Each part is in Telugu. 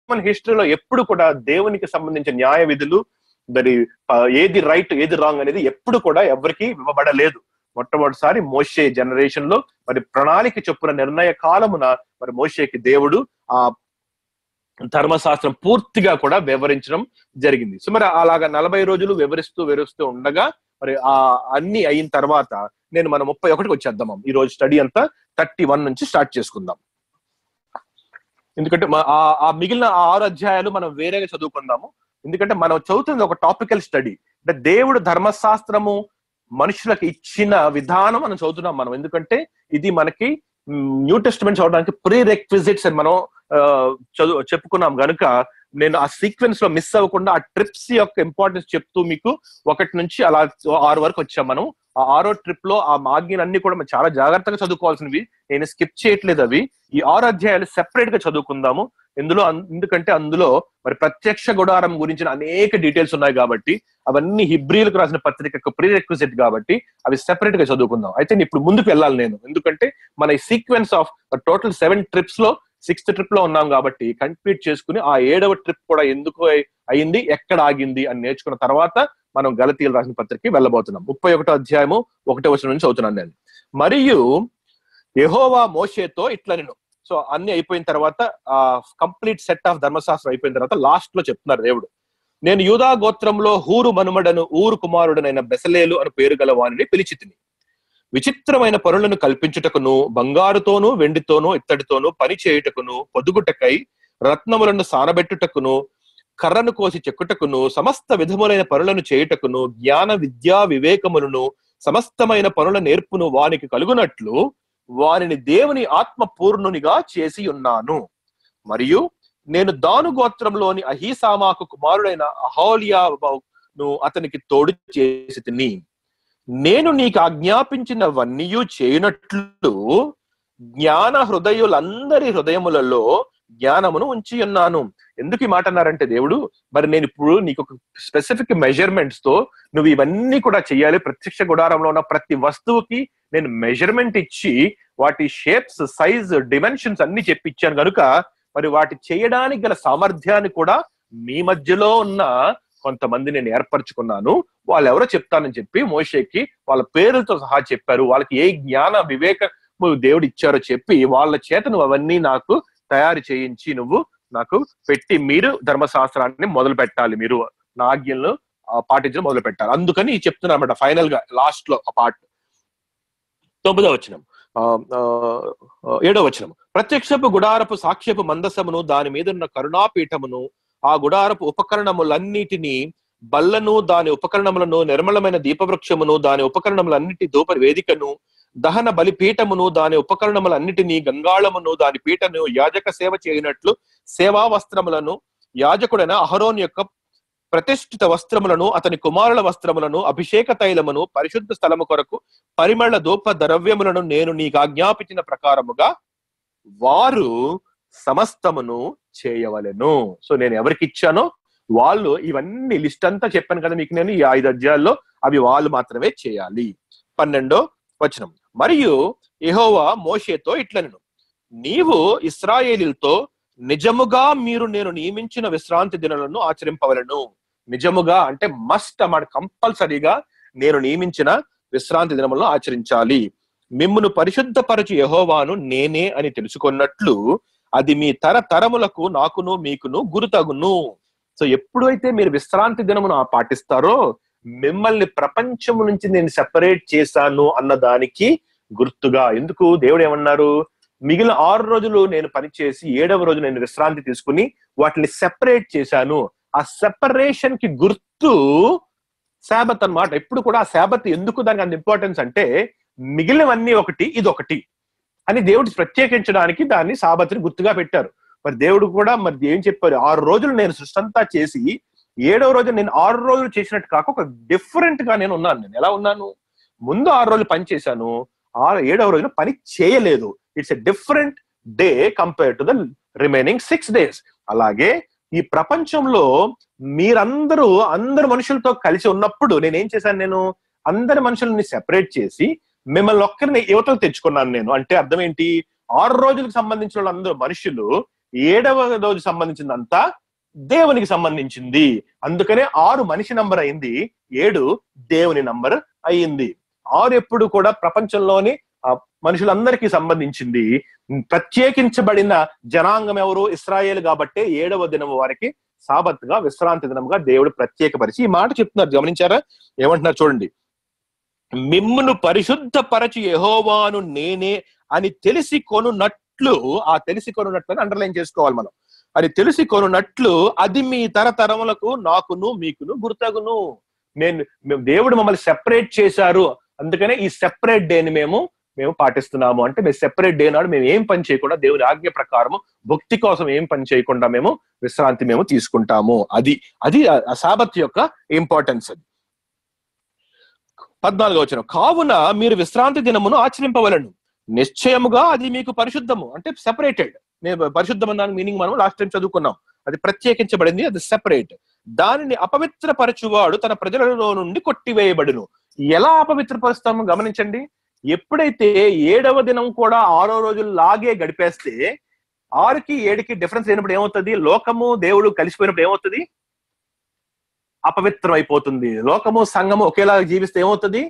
హ్యూమన్ హిస్టరీలో ఎప్పుడు కూడా దేవునికి సంబంధించిన న్యాయ విధులు, మరి ఏది రైట్ ఏది రాంగ్ అనేది ఎప్పుడు కూడా ఎవరికి ఇవ్వబడలేదు. మొట్టమొదటిసారి మోషే జనరేషన్ లో మరి ప్రణాళిక చొప్పున నిర్ణయ కాలమున మరి మోషేకి దేవుడు ఆ ధర్మశాస్త్రం పూర్తిగా కూడా వివరించడం జరిగింది. సో మరి అలాగా 40 రోజులు వివరిస్తూ ఉండగా మరి ఆ అన్ని అయిన తర్వాత మనం 31కి వచ్చేద్దాం. ఈ రోజు స్టడీ అంతా 31 నుంచి స్టార్ట్ చేసుకుందాం. ఎందుకంటే ఆ మిగిలిన 6 అధ్యాయాలు మనం వేరేగా చదువుకుందాము. ఎందుకంటే మనం చదువుతుంది ఒక టాపికల్ స్టడీ. అంటే దేవుడు ధర్మశాస్త్రము మనుషులకు ఇచ్చిన విధానం మనం చదువుతున్నాం మనం. ఎందుకంటే ఇది మనకి న్యూ టెస్టిమెంట్ చదవడానికి ప్రీ రిక్విజిట్స్ అని మనం చెప్పుకున్నాం గనుక నేను ఆ సీక్వెన్స్ లో మిస్ అవ్వకుండా ఆ ట్రిప్స్ యొక్క ఇంపార్టెన్స్ చెప్తూ మీకు 1 నుంచి అలా 6 వరకు వచ్చాం మనం. ఆ 6వ ట్రిప్ లో ఆ ఆజ్ఞలన్నీ కూడా మనం చాలా జాగ్రత్తగా చదువుకోవాల్సినవి. నేను స్కిప్ చేయట్లేదు అవి. ఈ 6 అధ్యాయాలు సెపరేట్ గా చదువుకుందాము. ఎందుకంటే అందులో మరి ప్రత్యక్ష గుడారం గురించిన అనేక డీటెయిల్స్ ఉన్నాయి కాబట్టి, అవన్నీ హిబ్రీలకు రాసిన పత్రికకు ప్రీ రిక్విజిట్ కాబట్టి అవి సెపరేట్ గా చదువుకుందాం. అయితే ఇప్పుడు ముందుకు వెళ్ళాలి నేను. ఎందుకంటే మన ఈ సీక్వెన్స్ ఆఫ్ టోటల్ 7 ట్రిప్స్ లో 6th ట్రిప్ లో ఉన్నాం కాబట్టి కంప్లీట్ చేసుకుని ఆ 7వ ట్రిప్ కూడా ఎందుకు అయింది, ఎక్కడ ఆగింది అని నేర్చుకున్న తర్వాత మనం గలతీయులు రాసిన పత్రికకి వెళ్ళబోతున్నాం. 31వ అధ్యాయము 1వ వచనం నుంచి చదువుతున్నాను నేను. మరియు యెహోవా మోషేతో ఇట్లనెను. సో అన్ని అయిపోయిన తర్వాత ఆ కంప్లీట్ సెట్ ఆఫ్ ధర్మశాస్త్రం అయిపోయిన తర్వాత లాస్ట్ లో చెప్తున్నారు దేవుడు, నేను యూదా గోత్రంలో హూరు మనుమడను ఊరు కుమారుడనైన బెసలేలు అని పేరు గల వానిని పిలిచితిని. విచిత్రమైన పనులను కల్పించుటకును, బంగారుతోనూ వెండితోనూ ఇత్తడితోనూ పని చేయుటకును, పొదుగుటకై రత్నములను సానబెట్టుటకును, కర్రను కోసి చెక్కుటకును, సమస్త విధములైన పనులను చేయుటకును, జ్ఞాన విద్యా వివేకములను సమస్తమైన పనుల నేర్పును వానికి కలుగునట్లు వారిని దేవుని ఆత్మ పూర్ణునిగా చేసి ఉన్నాను. మరియు నేను దాను గోత్రంలోని అహీసామాకు కుమారుడైన అహోలియాను అతనికి తోడు చేసి తిని, నేను నీకు ఆజ్ఞాపించినవన్నీ చేయునట్లు జ్ఞాన హృదయులందరి హృదయములలో జ్ఞానమును ఉంచి ఉన్నాను. ఎందుకు ఈ మాట అన్నారంటే దేవుడు, మరి నేను ఇప్పుడు నీకు ఒక స్పెసిఫిక్ మెజర్మెంట్స్ తో నువ్వు ఇవన్నీ కూడా చెయ్యాలి. ప్రత్యక్ష గుడారంలో ఉన్న ప్రతి వస్తువుకి నేను మెజర్మెంట్ ఇచ్చి వాటి షేప్స్, సైజ్, డిమెన్షన్స్ అన్ని చెప్పిచ్చాను కనుక మరి వాటి చేయడానికి గల సామర్థ్యాన్ని కూడా మీ మధ్యలో ఉన్న కొంతమంది నేను ఏర్పరచుకున్నాను. వాళ్ళు ఎవరో చెప్తానని చెప్పి మోషేకి వాళ్ళ పేరులతో సహా చెప్పారు. వాళ్ళకి ఏ జ్ఞాన వివేకము దేవుడు ఇచ్చారో చెప్పి వాళ్ళ చేత నువ్వు అవన్నీ నాకు తయారు చేయించి నువ్వు నాకు పెట్టి మీరు ధర్మశాస్త్రాన్ని మొదలు పెట్టాలి, మీరు నా ఆజ్ఞలను పాటించడం మొదలు పెట్టాలి. అందుకని చెప్తున్నా అన్నమాట ఫైనల్ గా లాస్ట్ లో ఆ పార్ట్. 9వ వచనం 7వ వచనం, ప్రత్యక్షపు గుడారపు సాక్ష్యపు మందసమును దాని మీద ఉన్న కరుణాపీఠమును ఆ గుడారపు ఉపకరణములన్నిటినీ, బల్లను దాని ఉపకరణములను, నిర్మలమైన దీపవృక్షమును దాని ఉపకరణములన్నిటి ధూప వేదికను, దహన బలిపీఠమును దాని ఉపకరణములన్నిటినీ, గంగాళమును దాని పీఠను, యాజక సేవ చేయనట్లు సేవా వస్త్రములను, యాజకుడైన అహరోన్ యొక్క ప్రతిష్ఠిత వస్త్రములను, అతని కుమారుల వస్త్రములను, అభిషేక తైలమును, పరిశుద్ధ స్థలము కొరకు పరిమళ ధూప ద్రవ్యములను నేను నీకు ఆజ్ఞాపించిన ప్రకారముగా వారు సమస్తమును చేయవలెను. సో నేను ఎవరికి ఇచ్చానో వాళ్ళు ఇవన్నీ లిస్ట్ అంతా చెప్పాను కదా మీకు నేను ఈ 5 అధ్యాయాల్లో, అవి వాళ్ళు మాత్రమే చేయాలి. 12వ వచనం, మరియు యెహోవా మోషేతో ఇట్లనెను, నీవు ఇశ్రాయేలీయులతో నిజముగా మీరు నేను నియమించిన విశ్రాంతి దినాలను ఆచరింపవలను. నిజముగా అంటే మస్ట్ అన్నమాట, కంపల్సరీగా నేను నియమించిన విశ్రాంతి దినములను ఆచరించాలి. మిమ్మును పరిశుద్ధపరచు యెహోవాను నేనే అని తెలుసుకున్నట్లు అది మీ తరములకు నాకును మీకును గురుతగును. సో ఎప్పుడైతే మీరు విశ్రాంతి దినమును పాటిస్తారో మిమ్మల్ని ప్రపంచం నుంచి నేను సెపరేట్ చేశాను అన్న దానికి గుర్తుగా. ఎందుకు దేవుడు ఏమన్నారు, మిగిలిన 6 రోజులు నేను పనిచేసి 7వ రోజు నేను విశ్రాంతి తీసుకుని వాటిని సెపరేట్ చేశాను. ఆ సెపరేషన్ కి గుర్తు శాబత్ అన్నమాట. ఎప్పుడు కూడా ఆ శాబత్ ఎందుకు దానికి అంత ఇంపార్టెన్స్ అంటే, మిగిలినవన్నీ ఒకటి ఇదొకటి అని దేవుడు ప్రత్యేకించడానికి దాన్ని సాబత్ని గుర్తుగా పెట్టారు. మరి దేవుడు కూడా మరి ఏం చెప్పారు, 6 రోజులు నేను సృష్టి అంతా చేసి 7వ రోజు నేను 6 రోజులు చేసినట్టు కాక ఒక డిఫరెంట్ గా నేను ఉన్నాను. నేను ఎలా ఉన్నాను, ముందు 6 రోజులు పని చేశాను, 7వ రోజున పని చేయలేదు. It's a different day compare to the remaining 6 days. అలాగే ఈ ప్రపంచంలో అందరు మనుషులతో కలిసి ఉన్నప్పుడు నేనేం చేశాను, నేను అందరి మనుషుల్ని సెపరేట్ చేసి మిమ్మల్ని ఒక్కరిని యువతలు తెచ్చుకున్నాను నేను. అంటే అర్థం ఏంటి, 6 రోజులకు సంబంధించిన వాళ్ళందరూ మనుషులు 7వ రోజు సంబంధించిందంతా దేవునికి సంబంధించింది. అందుకనే 6 మనిషి నంబర్ అయింది, 7 దేవుని నంబర్ అయింది. 6 ఎప్పుడు కూడా ప్రపంచంలోని మనుషులందరికీ సంబంధించింది. ప్రత్యేకించబడిన జనాంగం ఎవరు? ఇశ్రాయేలు. కాబట్టి 7వ దినము వారికి సాబత్ గా, విశ్రాంతి దినముగా దేవుడు ప్రత్యేకపరిచి ఈ మాట చెప్తున్నారు. గమనించారా? ఏమంటున్నారు చూడండి. మిమ్మును పరిశుద్ధపరచు యెహోవాను నేనే అని తెలిసి కొనున్నట్లు, ఆ తెలిసి కొనున్నట్లు అండర్లైన్ చేసుకోవాలి మనం. అది తెలిసి కొనున్నట్లు అది మీ తరతరములకు నాకును మీకును గుర్తగును. దేవుడు మమ్మల్ని సెపరేట్ చేశారు, అందుకనే ఈ సెపరేట్ డేని మేము పాటిస్తున్నాము. అంటే మేము సెపరేట్ డే నాడు మేము ఏం పని చేయకుండా, దేవుని ఆజ్ఞ ప్రకారము భక్తి కోసం ఏం పని చేయకుండా మేము విశ్రాంతి మేము తీసుకుంటాము. అది సాబత్ యొక్క ఇంపార్టెన్స్. అది 14వ వచనం, కావున మీరు విశ్రాంతి దినమును ఆచరింపవలను, నిశ్చయముగా అది మీకు పరిశుద్ధము. అంటే సెపరేటెడ్. పరిశుద్ధం అన్న మీనింగ్ మనం లాస్ట్ టైం చదువుకున్నాం. అది ప్రత్యేకించబడింది, అది సెపరేట్. దానిని అపవిత్రపరచువాడు తన ప్రజలలో నుండి కొట్టివేయబడును. ఎలా అపవిత్రపరుస్తాము గమనించండి. ఎప్పుడైతే 7వ దినం కూడా 6వ రోజులు లాగే గడిపేస్తే 6కి 7కి డిఫరెన్స్ అయినప్పుడు ఏమవుతుంది? లోకము దేవుడు కలిసిపోయినప్పుడు ఏమవుతుంది? అపవిత్రం అయిపోతుంది. లోకము సంఘము ఒకేలా జీవిస్తే ఏమవుతుంది?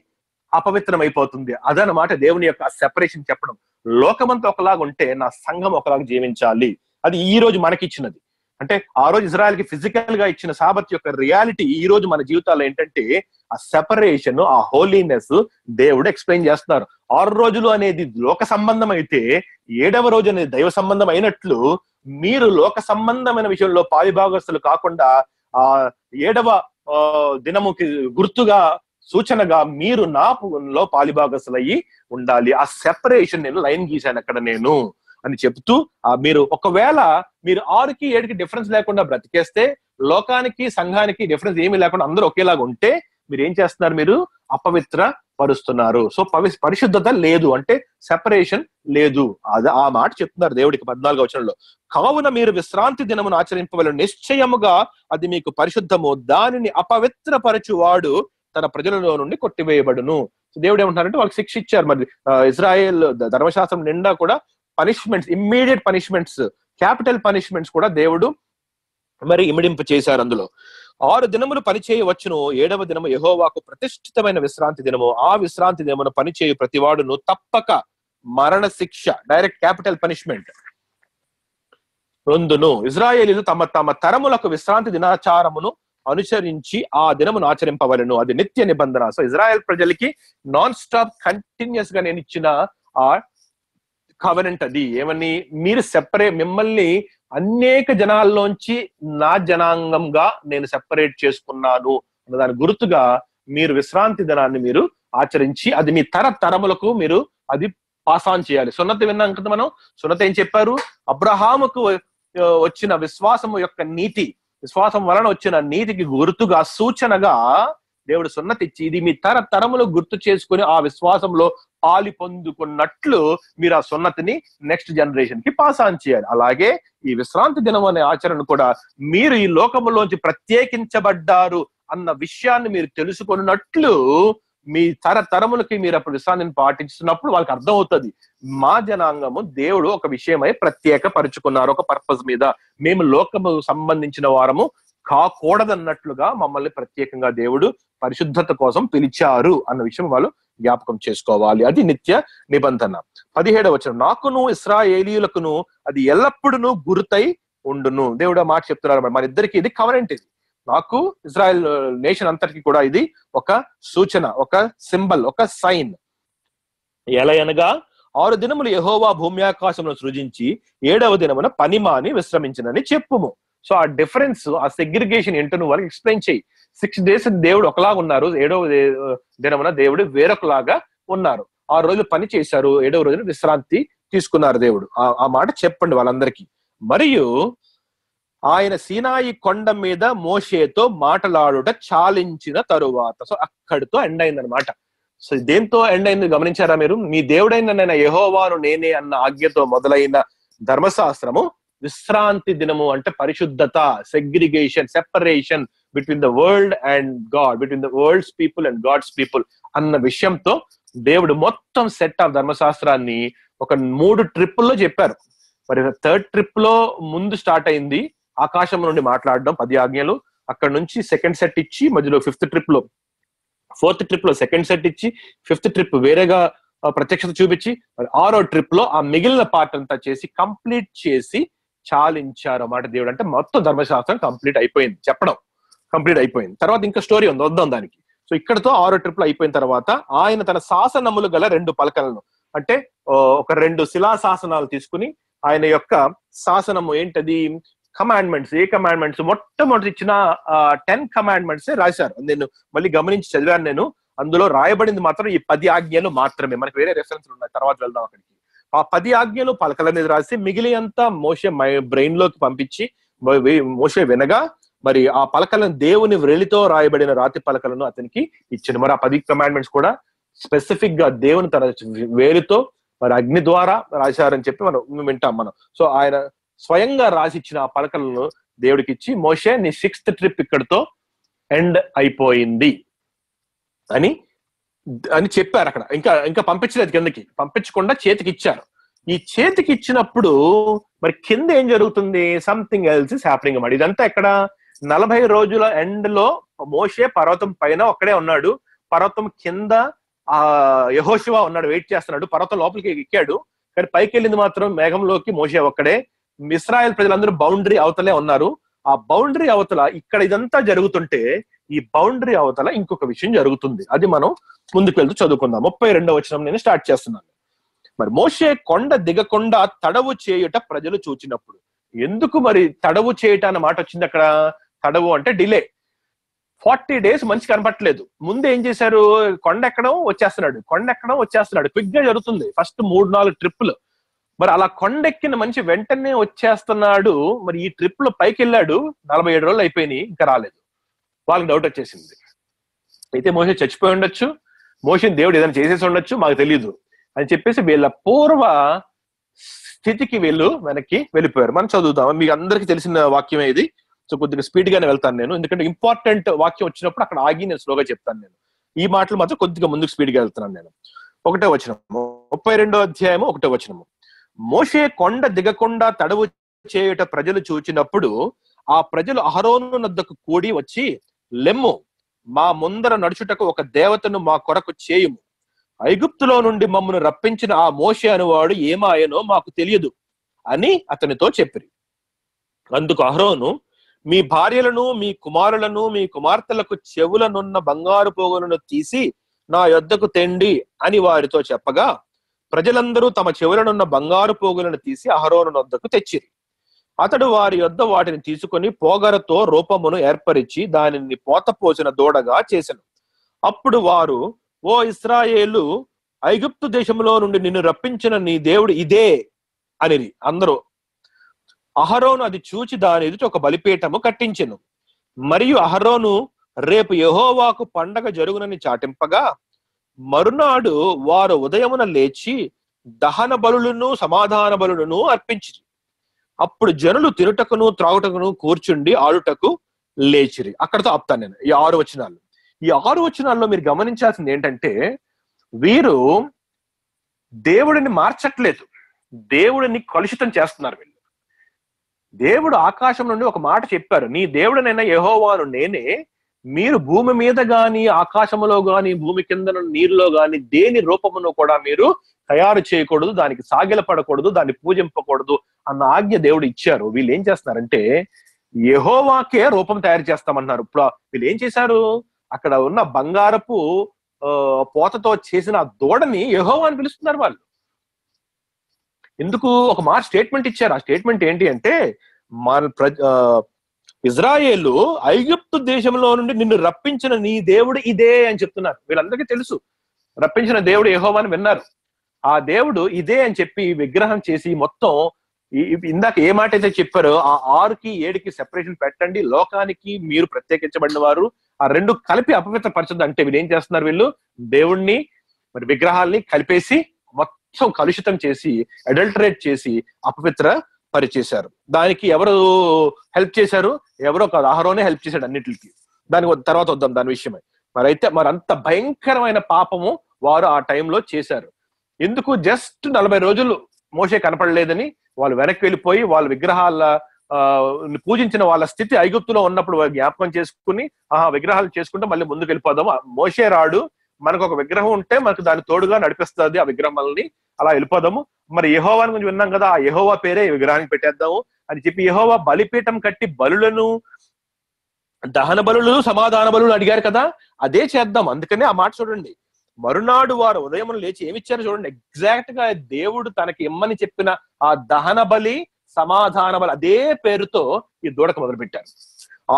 అపవిత్రం అయిపోతుంది. అదనమాట దేవుని యొక్క సెపరేషన్ చెప్పడం. లోకమంతా ఒకలాగా ఉంటే నా సంఘం ఒకలాగా జీవించాలి. అది ఈ రోజు మనకిచ్చినది. అంటే ఆ రోజు ఇజ్రాయెల్కి ఫిజికల్ గా ఇచ్చిన సాబత్ యొక్క రియాలిటీ ఈ రోజు మన జీవితాల్లో ఏంటంటే ఆ సెపరేషన్, ఆ హోలీనెస్ దేవుడు ఎక్స్ప్లెయిన్ చేస్తున్నారు. 6 రోజులు అనేది లోక సంబంధం అయితే 7వ రోజు అనేది దైవ సంబంధం అయినట్లు మీరు లోక సంబంధమైన విషయంలో పాలిభాగస్తులు కాకుండా ఆ 7వ దినముకి గుర్తుగా, సూచనగా మీరు నాలో పాలిభాగస్తులయ్యి ఉండాలి. ఆ సెపరేషన్ నేను లైన్ గీశాను అక్కడ నేను అని చెప్తూ, మీరు ఒకవేళ మీరు 6కి 7కి డిఫరెన్స్ లేకుండా బ్రతికేస్తే, లోకానికి సంఘానికి డిఫరెన్స్ ఏమీ లేకుండా అందరూ ఒకేలాగా ఉంటే మీరు ఏం చేస్తున్నారు? మీరు అపవిత్ర పరుస్తున్నారు. సో పరిశుద్ధత లేదు, అంటే సెపరేషన్ లేదు. ఆ మాట చెప్తున్నారు దేవుడికి 14వ వచనంలో. కావున మీరు విశ్రాంతి దినమును ఆచరింపవలెను, నిశ్చయముగా అది మీకు పరిశుద్ధము, దానిని అపవిత్రపరచువాడు తన ప్రజలలో నుండి కొట్టివేయబడును. దేవుడు ఏమంటున్నారంటే వాళ్ళకి శిక్ష ఇచ్చారు. మరి ఇజ్రాయెల్ ధర్మశాస్త్రం నిండా కూడా punishments, immediate punishments, capital punishments కూడా దేవుడు మరి ఇమిడింపు చేశారు. అందులో 6 దినములు పనిచేయవచ్చును, 7వ దినము యెహోవాకు ప్రతిష్ఠితమైన విశ్రాంతి దినము. ఆ విశ్రాంతి దినమును పనిచేయు ప్రతివాడును తప్పక మరణ శిక్ష, డైరెక్ట్ క్యాపిటల్ పనిష్మెంట్ పొందును. ఇజ్రాయేలీలు తమ తరములకు విశ్రాంతి దినాచారమును అనుసరించి ఆ దినమును ఆచరింపవలను, అది నిత్య నిబంధన. సో ఇజ్రాయెల్ ప్రజలకి నాన్ స్టాప్ కంటిన్యూస్ గా నేను ఇచ్చిన ఆ కవెనెంట్ అది. ఏమని? మీరు మిమ్మల్ని అనేక జనాల్లోంచి నా జనాంగంగా నేను సెపరేట్ చేసుకున్నాను అన్న దాని గుర్తుగా మీరు విశ్రాంతి దినాన్ని మీరు ఆచరించి అది మీ తరములకు మీరు అది పాస్ ఆన్ చేయాలి. సున్నతి విన్నాం కదా మనం. సున్నతి ఏం చెప్పారు? అబ్రహాముకు వచ్చిన విశ్వాసము యొక్క నీతి, విశ్వాసం వలన వచ్చిన నీతికి గుర్తుగా, సూచనగా దేవుడు సున్నతి ఇచ్చి ఇది మీ తరములు గుర్తు చేసుకుని ఆ విశ్వాసంలో పాలి పొందుకున్నట్లు మీరు ఆ సున్నతిని నెక్స్ట్ జనరేషన్ కి పాస్ ఆన్ చేయాలి. అలాగే ఈ విశ్రాంతి దినం అనే ఆచరణ కూడా మీరు ఈ లోకములోంచి ప్రత్యేకించబడ్డారు అన్న విషయాన్ని మీరు తెలుసుకున్నట్లు మీ తరములకి మీరు అప్పుడు విశ్రాంతిని పాటిస్తున్నప్పుడు వాళ్ళకి అర్థం అవుతుంది, మా జనాంగము దేవుడు ఒక విషయమై ప్రత్యేక పరుచుకున్నారు, ఒక పర్పస్ మీద. మేము లోకము సంబంధించిన వారము కాకూడదన్నట్లుగా మమ్మల్ని ప్రత్యేకంగా దేవుడు పరిశుద్ధత కోసం పిలిచారు అన్న విషయం వాళ్ళు జ్ఞాపకం చేసుకోవాలి. అది నిత్య నిబంధన. 17వ వచనం, నాకును ఇశ్రాయేలీయులకును అది ఎల్లప్పుడూ గుర్తై ఉండును. దేవుడు మాట చెప్తున్నారు. మన ఇద్దరికి ఇది కవరెంట్. ఇది నాకు ఇజ్రాయెల్ నేషన్ అంతటికి కూడా ఇది ఒక సూచన, ఒక సింబల్, ఒక సైన్. ఎలా అనగా 6 దినములు యెహోవా భూమి ఆకాశమును సృజించి 7వ దినమున పనిమాని విశ్రమించినని చెప్పుము. సో ఆ డిఫరెన్స్, ఆ సెగ్రిగేషన్ ఏంటో నువ్వు వాళ్ళకి ఎక్స్ప్లెయిన్ చేయి. 6 days దేవుడు ఒకలాగా ఉన్నారు, 7వ దినమున దేవుడు వేరొకలాగా ఉన్నారు. 6 రోజులు పని చేశారు, 7వ రోజున విశ్రాంతి తీసుకున్నారు దేవుడు. ఆ మాట చెప్పండి వాళ్ళందరికీ. మరియు ఆయన సీనాయి కొండ మీద మోషేతో మాటలాడుట చాలించిన తరువాత, సో అక్కడితో ఎండ్ అయింది అనమాట. సో దేంతో ఎండ్ అయింది గమనించారా మీరు? మీ దేవుడైన నేను యెహోవాను నేనే అన్న ఆజ్ఞతో మొదలైన ధర్మశాస్త్రము విశ్రాంతి దినము అంటే పరిశుద్ధత, segregation, separation between the world and God, between the world's people and God's people అన్న విషయంతో దేవుడు మొత్తం సెట్ ఆఫ్ ధర్మశాస్త్రాన్ని ఒక 3 ట్రిప్పుల్లో చెప్పారు. మరి థర్డ్ ట్రిప్ లో ముందు స్టార్ట్ అయింది ఆకాశం నుండి మాట్లాడడం 10 ఆజ్ఞలు. అక్కడ నుంచి సెకండ్ సెట్ ఇచ్చి మధ్యలో ఫోర్త్ ట్రిప్ లో సెకండ్ సెట్ ఇచ్చి ఫిఫ్త్ ట్రిప్ వేరేగా ప్రత్యక్షత చూపించి మరి 6వ ట్రిప్ లో ఆ మిగిలిన పార్ట్ అంతా చేసి కంప్లీట్ చేసి చాలించారు అన్నమాట దేవుడు. అంటే మొత్తం ధర్మశాస్త్రం కంప్లీట్ అయిపోయింది, చెప్పడం కంప్లీట్ అయిపోయింది. తర్వాత ఇంకా స్టోరీ ఉంది, వద్దాం దానికి. సో ఇక్కడతో 6వ ట్రిప్ లో అయిపోయిన తర్వాత ఆయన తన శాసనములు గల 2 పలకలను, అంటే ఒక 2 శిలా శాసనాలు తీసుకుని ఆయన యొక్క శాసనము ఏంటది, కమాండ్మెంట్స్. ఏ కమాండ్మెంట్స్? మొట్టమొదటి ఇచ్చిన 10 కమాండ్మెంట్స్ రాశారు. నేను మళ్ళీ గమనించి చదివాను నేను. అందులో రాయబడింది మాత్రం ఈ 10 ఆజ్ఞలు మాత్రమే. మనకి వేరే రెఫరెన్స్ ఉన్నాయి, తర్వాత వెళ్దాం అక్కడికి. ఆ 10 ఆజ్ఞలు పలకల మీద రాసి మిగిలి అంతా మోషే బ్రెయిన్ లోకి పంపించి మోషే వినగా మరి ఆ పలకలను దేవుని వ్రేలితో రాయబడిన రాతి పలకలను అతనికి ఇచ్చాడు. మరి ఆ 10 కమాండ్మెంట్స్ కూడా స్పెసిఫిక్ గా దేవుని తన వేలితో మరి అగ్ని ద్వారా రాశారని చెప్పి మనం వింటాం మనం. సో ఆయన స్వయంగా రాసిచ్చిన ఆ పలకలను దేవుడికి ఇచ్చి, మోషే నీ 6th ట్రిప్ ఇక్కడితో ఎండ్ అయిపోయింది అని చెప్పారు అక్కడ. ఇంకా పంపించలేదు, కిందకి పంపించకుండా చేతికి ఇచ్చారు. ఈ చేతికి ఇచ్చినప్పుడు మరి కింద ఏం జరుగుతుంది? సంథింగ్ ఎల్స్ ఇస్ హ్యాపెనింగ్ అన్నమాట. ఇదంతా ఇక్కడ 40 రోజుల ఎండ్ లో మోషే పర్వతం పైన ఒక్కడే ఉన్నాడు. పర్వతం కింద యెహోషువ ఉన్నాడు, వెయిట్ చేస్తున్నాడు. పర్వతం లోపలికి ఎక్కాడు, కానీ పైకి వెళ్ళింది మాత్రం మేఘంలోకి మోషే ఒక్కడే. ఇశ్రాయేల్ ప్రజలందరూ బౌండరీ అవతలే ఉన్నారు. ఆ బౌండరీ అవతల ఇక్కడ ఇదంతా జరుగుతుంటే ఈ బౌండరీ అవతల ఇంకొక విషయం జరుగుతుంది. అది మనం ముందుకు వెళ్తూ చదువుకుందాం. 32వ వచనం నేను స్టార్ట్ చేస్తున్నాను. మరి మోషే కొండ దిగకుండా తడవు చేయుట ప్రజలు చూచినప్పుడు. ఎందుకు మరి తడవు చేయట అన్న మాట వచ్చింది అక్కడ? తడవు అంటే డిలే. 40 days మంచి కనపట్లేదు. ముందు ఏం చేశారు? కొండ ఎక్కడం వచ్చేస్తున్నాడు. క్విక్ గా జరుగుతుంది ఫస్ట్ 3-4 ట్రిప్పులు. మరి అలా కొండెక్కిన మనిషి వెంటనే వచ్చేస్తున్నాడు. మరి ఈ ట్రిప్ లో పైకి వెళ్ళాడు, 47 రోజులు అయిపోయినాయి, ఇంకా రాలేదు. వాళ్ళకి డౌట్ వచ్చేసింది. అయితే మోషే చచ్చిపోయి ఉండొచ్చు, మోషేని దేవుడు ఏదైనా చేసేసి ఉండొచ్చు, మాకు తెలియదు అని చెప్పేసి వీళ్ళ పూర్వ స్థితికి వెనక్కి వెళ్ళిపోయారు. మనం చదువుతాం, మీకు అందరికీ తెలిసిన వాక్యమే ఇది. సో కొద్దిగా స్పీడ్ గానే వెళ్తాను నేను, ఎందుకంటే ఇంపార్టెంట్ వాక్యం వచ్చినప్పుడు అక్కడ ఆగి నేను స్లోగా చెప్తాను. నేను ఈ మాటలు మాత్రం కొద్దిగా ముందుకు స్పీడ్ గా వెళ్తున్నాను నేను. 1వ వచనము, 32వ అధ్యాయము 1వ వచనము. మోషే కొండ దిగకుండా తడవు చేయుట ప్రజలు చూచినప్పుడు ఆ ప్రజలు అహరోను నద్దకు కూడి వచ్చి, లెమ్ము, మా ముందర నడుచుటకు ఒక దేవతను మా కొరకు చేయుము. ఐగుప్తులో నుండి మమ్మను రప్పించిన ఆ మోషే అనువాడు ఏమాయనో మాకు తెలియదు అని అతనితో చెప్పిరి. అందుకు అహరోను, మీ భార్యలను, మీ కుమారులను, మీ కుమార్తెలకు చెవులనున్న బంగారు పోగులను తీసి నా యొద్దకు తెండి అని వారితో చెప్పగా, ప్రజలందరూ తమ చెవులనున్న బంగారు పోగులను తీసి అహరోను వద్దకు తెచ్చిరి. అతడు వారి యొద్ద వాటిని తీసుకొని పోగరతో రూపమును ఏర్పరిచి దానిని పోతపోసిన దూడగా చేసెను. అప్పుడు వారు, ఓ ఇశ్రాయేలు, ఐగుప్తు దేశంలో నుండి నిన్ను రప్పించిన నీ దేవుడు ఇదే అనిరి. అందరూ. అహరోను అది చూచి దాని ఎదుట ఒక బలిపీఠము కట్టించెను. మరియు అహరోను రేపు యెహోవాకు పండగ జరుగునని చాటింపగా, మరునాడు వారు ఉదయమున లేచి దహన బలులను సమాధాన బలులను అర్పించిరి. అప్పుడు జనులు తినుటకును త్రాగుటకును కూర్చుండి ఆడుటకు లేచిరి. అక్కడతో ఆపుతాను నేను ఈ 6 వచనాలు. ఈ 6 వచనాల్లో మీరు గమనించాల్సింది ఏంటంటే, వీరు దేవుడిని మార్చట్లేదు, దేవుడిని కలుషితం చేస్తున్నారు వీళ్ళు. దేవుడు ఆకాశం నుండి ఒక మాట చెప్పారు, నీ దేవుడనైనా యెహోవాను నేనే, మీరు భూమి మీద గాని ఆకాశంలో గాని భూమి కింద నీరులో గాని దేని రూపమును కూడా మీరు తయారు చేయకూడదు, దానికి సాగిలపడకూడదు, దాన్ని పూజింపకూడదు అన్న ఆజ్ఞ దేవుడు ఇచ్చారు. వీళ్ళు ఏం చేస్తున్నారంటే యెహోవాకే రూపం తయారు చేస్తామన్నారు. ఇప్పుడు వీళ్ళు ఏం చేశారు? అక్కడ ఉన్న బంగారపు పోతతో చేసిన దూడని యెహోవా అని పిలుస్తున్నారు వాళ్ళు. ఎందుకు? ఒక మాట స్టేట్మెంట్ ఇచ్చారు. ఆ స్టేట్మెంట్ ఏంటి అంటే, మన ఇజ్రాయేలు ఐగుప్తు దేశంలో నుండి నిన్ను రప్పించిన నీ దేవుడు ఇదే అని చెప్తున్నారు. వీళ్ళందరికీ తెలుసు రప్పించిన దేవుడు యెహోవా అని విన్నారు. ఆ దేవుడు ఇదే అని చెప్పి విగ్రహం చేసి మొత్తం ఇందాక ఏ మాట అయితే చెప్పారో ఆ 6కి 7కి సెపరేషన్ పెట్టండి, లోకానికి మీరు ప్రత్యేకించబడిన వారు, ఆ 2 కలిపి అపవిత్రపరచదు అంటే వీళ్ళు ఏం చేస్తున్నారు? వీళ్ళు దేవుణ్ణి మరి విగ్రహాల్ని కలిపేసి మొత్తం కలుషితం చేసి అడల్టరేట్ చేసి అపవిత్ర పరిచేశారు. దానికి ఎవరు హెల్ప్ చేశారు? ఎవరో కాదు, అహరోనే హెల్ప్ చేశాడు అన్నిటికి. దాని తర్వాత వద్దాం దాని విషయమై. మరి అంత భయంకరమైన పాపము వారు ఆ టైంలో చేశారు. ఎందుకు? జస్ట్ 40 రోజులు మోషే కనపడలేదని వాళ్ళు వెనక్కి వెళ్ళిపోయి వాళ్ళ విగ్రహాల పూజించిన వాళ్ళ స్థితి ఐగుప్తులో ఉన్నప్పుడు జ్ఞాపకం చేసుకుని విగ్రహాలు చేసుకుంటే మళ్ళీ ముందుకు వెళ్ళిపోదాము. మోషే రాడు, మనకు ఒక విగ్రహం ఉంటే మనకు దాని తోడుగా నడిపిస్తుంది ఆ విగ్రహాలని, అలా వెళ్ళిపోదాము. మరి యెహోవాని గురించి విన్నాం కదా, ఆ యెహోవా పేరే ఈ విగ్రహానికి పెట్టేద్దాము అని చెప్పి యెహోవా బలిపీఠం కట్టి బలులను, దహన బలులు, సమాధాన బలులు అడిగారు కదా, అదే చేద్దాం. అందుకనే ఆ మాట చూడండి, మరునాడు వారు ఉదయం లేచి ఏమిచ్చారు చూడండి. ఎగ్జాక్ట్ గా దేవుడు తనకి ఇమ్మని చెప్పిన ఆ దహన బలి, సమాధాన బలి అదే పేరుతో ఈ దూడకు మొదలు పెట్టారు.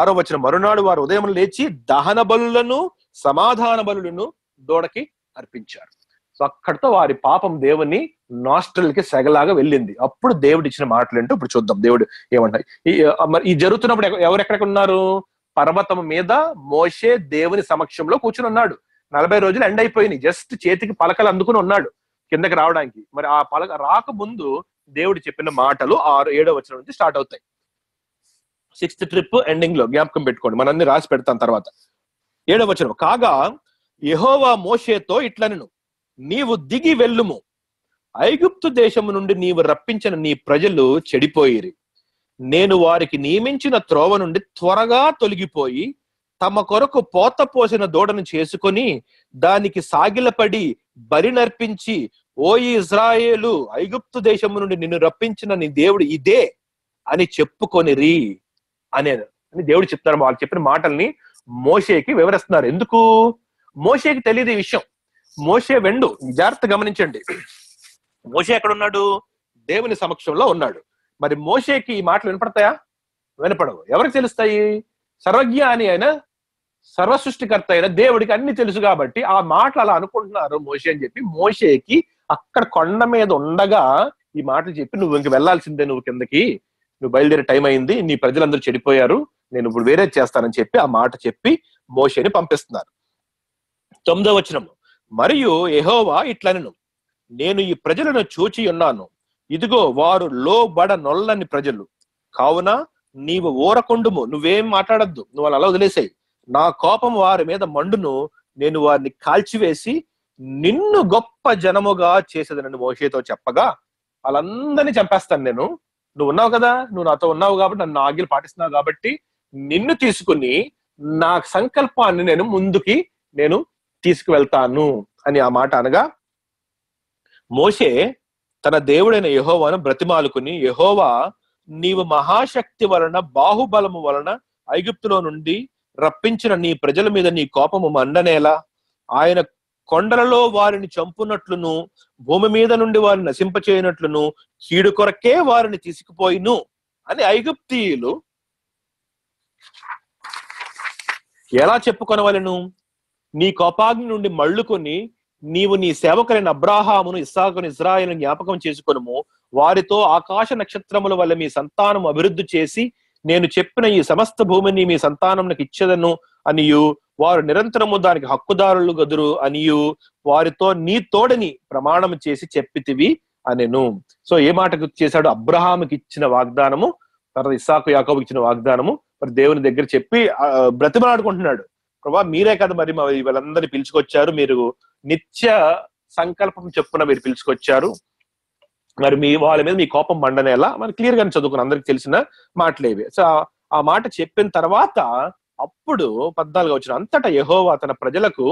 6వ వచనం, మరునాడు వారు ఉదయం లేచి దహన బలులను, సమాధాన బలులను దూడకి అర్పించారు. సో అక్కడితో వారి పాపం దేవుని నాస్ట్రల్కి సెగలాగా వెళ్ళింది. అప్పుడు దేవుడు ఇచ్చిన మాటలు ఏంటో ఇప్పుడు చూద్దాం. దేవుడు ఏమంటారు ఈ జరుగుతున్నప్పుడు ఎవరెక్కడికి ఉన్నారు? పర్వతం మీద మోషే దేవుని సమక్షంలో కూర్చుని ఉన్నాడు. 40 రోజులు ఎండ్ అయిపోయినాయి. జస్ట్ చేతికి పలకలు అందుకుని ఉన్నాడు కిందకి రావడానికి. మరి ఆ పలక రాకముందు దేవుడు చెప్పిన మాటలు 6-7వ వచనం నుంచి స్టార్ట్ అవుతాయి. 6th ట్రిప్ ఎండింగ్ లో జ్ఞాపకం పెట్టుకోండి, మనల్ని రాసి పెడతాం తర్వాత. 7వ వచనం, కాగా యెహోవా మోషేతో ఇట్లనెను, నీవు దిగి వెళ్ళుము, ఐగుప్తు దేశము నుండి నీవు రప్పించిన నీ ప్రజలు చెడిపోయిరి. నేను వారికి నియమించిన త్రోవ నుండి త్వరగా తొలగిపోయి తమ కొరకు పోత పోసిన దూడను చేసుకొని దానికి సాగిలపడి బలి నర్పించి, ఓ ఇజ్రాయేలు, ఐగుప్తు దేశము నుండి నిన్ను రప్పించిన నీ దేవుడు ఇదే అని చెప్పుకొనిరి అని దేవుడు చెప్తారు. వాళ్ళు చెప్పిన మాటల్ని మోషేకి వివరిస్తున్నారు. ఎందుకు? మోషేకి తెలియదు ఈ విషయం. మోషే వెండు, జాగ్రత్త గమనించండి. మోషే ఎక్కడ ఉన్నాడు? దేవుని సమక్షంలో ఉన్నాడు. మరి మోషేకి ఈ మాటలు వినపడతాయా? వినపడవు. ఎవరికి తెలుస్తాయి? సర్వజ్ఞాని అయిన, సర్వ సృష్టికర్త అయిన దేవుడికి అన్ని తెలుసు కాబట్టి ఆ మాటలు అలా అనుకుంటున్నారు మోషే అని చెప్పి మోషేకి అక్కడ కొండ మీద ఉండగా ఈ మాటలు చెప్పి, నువ్వు ఇంక వెళ్లాల్సిందే, నువ్వు కిందకి, నువ్వు బయలుదేరే టైం అయింది, నీ ప్రజలందరూ చెడిపోయారు, నేను ఇప్పుడు వేరే చేస్తానని చెప్పి ఆ మాట చెప్పి మోషేని పంపిస్తున్నారు. 9వ వచనం, మరియు యెహోవా ఇట్లనెను, నేను ఈ ప్రజలను చూచి ఉన్నాను, ఇదిగో వారు లోబడ నొల్లని ప్రజలు, కావున నీవు ఊరకుండుము, నువ్వేం మాట్లాడద్దు, నువ్వు అలా వదిలేసాయి, నా కోపం వారి మీద మండును, నేను వారిని కాల్చివేసి నిన్ను గొప్ప జనముగా చేసేదనని మోషేతో చెప్పగా, వాళ్ళందరినీ చంపేస్తాను నేను, నువ్వు ఉన్నావు కదా, నువ్వు నాతో ఉన్నావు కాబట్టి, నన్ను ఆజ్ఞలు పాటిస్తున్నావు కాబట్టి నిన్ను తీసుకుని నా సంకల్పాన్ని నేను ముందుకి తీసుకువెళ్తాను అని ఆ మాట అనగా, మోషే తన దేవుడైన యెహోవాను బ్రతిమాలుకుని, యెహోవా, నీవు మహాశక్తి వలన, బాహుబలము వలన ఐగుప్తులో నుండి రప్పించిన నీ ప్రజల మీద నీ కోపము మండనేలా, ఆయన కొండలలో వారిని చంపునట్లును, భూమి మీద నుండి వారిని నశింపచేయనట్లును, కీడు కొరకే వారిని తీసుకుపోయిను అని ఐగుప్తీయులు ఎలా చెప్పుకొనవలెను? నీ కోపాగ్ని నుండి మళ్ళుకొని నీవు నీ సేవకులైన అబ్రాహామును, ఇస్సాకును, ఇజ్రాయేలును జ్ఞాపకం చేసుకొనుము, వారితో ఆకాశ నక్షత్రముల వల్ల మీ సంతానం అభివృద్ధి చేసి నేను చెప్పిన ఈ సమస్త భూమిని మీ సంతానంకి ఇచ్చేదను అనియు, వారు నిరంతరము దానికి హక్కుదారులు గదురు అనియు వారితో నీ తోడని ప్రమాణం చేసి చెప్పితివి అనెను. సో ఏ మాట గుర్తు చేశాడు? అబ్రహాముకి ఇచ్చిన వాగ్దానము, తర్వాత ఇస్సాకు, యాకోబుకి ఇచ్చిన వాగ్దానము మరి దేవుని దగ్గర చెప్పి బ్రతిమలాడుకుంటున్నాడు. ప్రభా, మీరే కదా మరి వీళ్ళందరినీ పిలుచుకొచ్చారు, మీరు నిత్య సంకల్పం చెప్పున మీరు పిలుచుకొచ్చారు, మరి వాళ్ళ మీద మీ కోపం మండనేలా, మరి క్లియర్ గానే చదువుకుని అందరికి తెలిసిన మాటలేవి. సో ఆ మాట చెప్పిన తర్వాత అప్పుడు 14వ వచనం, అంతటా యెహోవా తన ప్రజలకు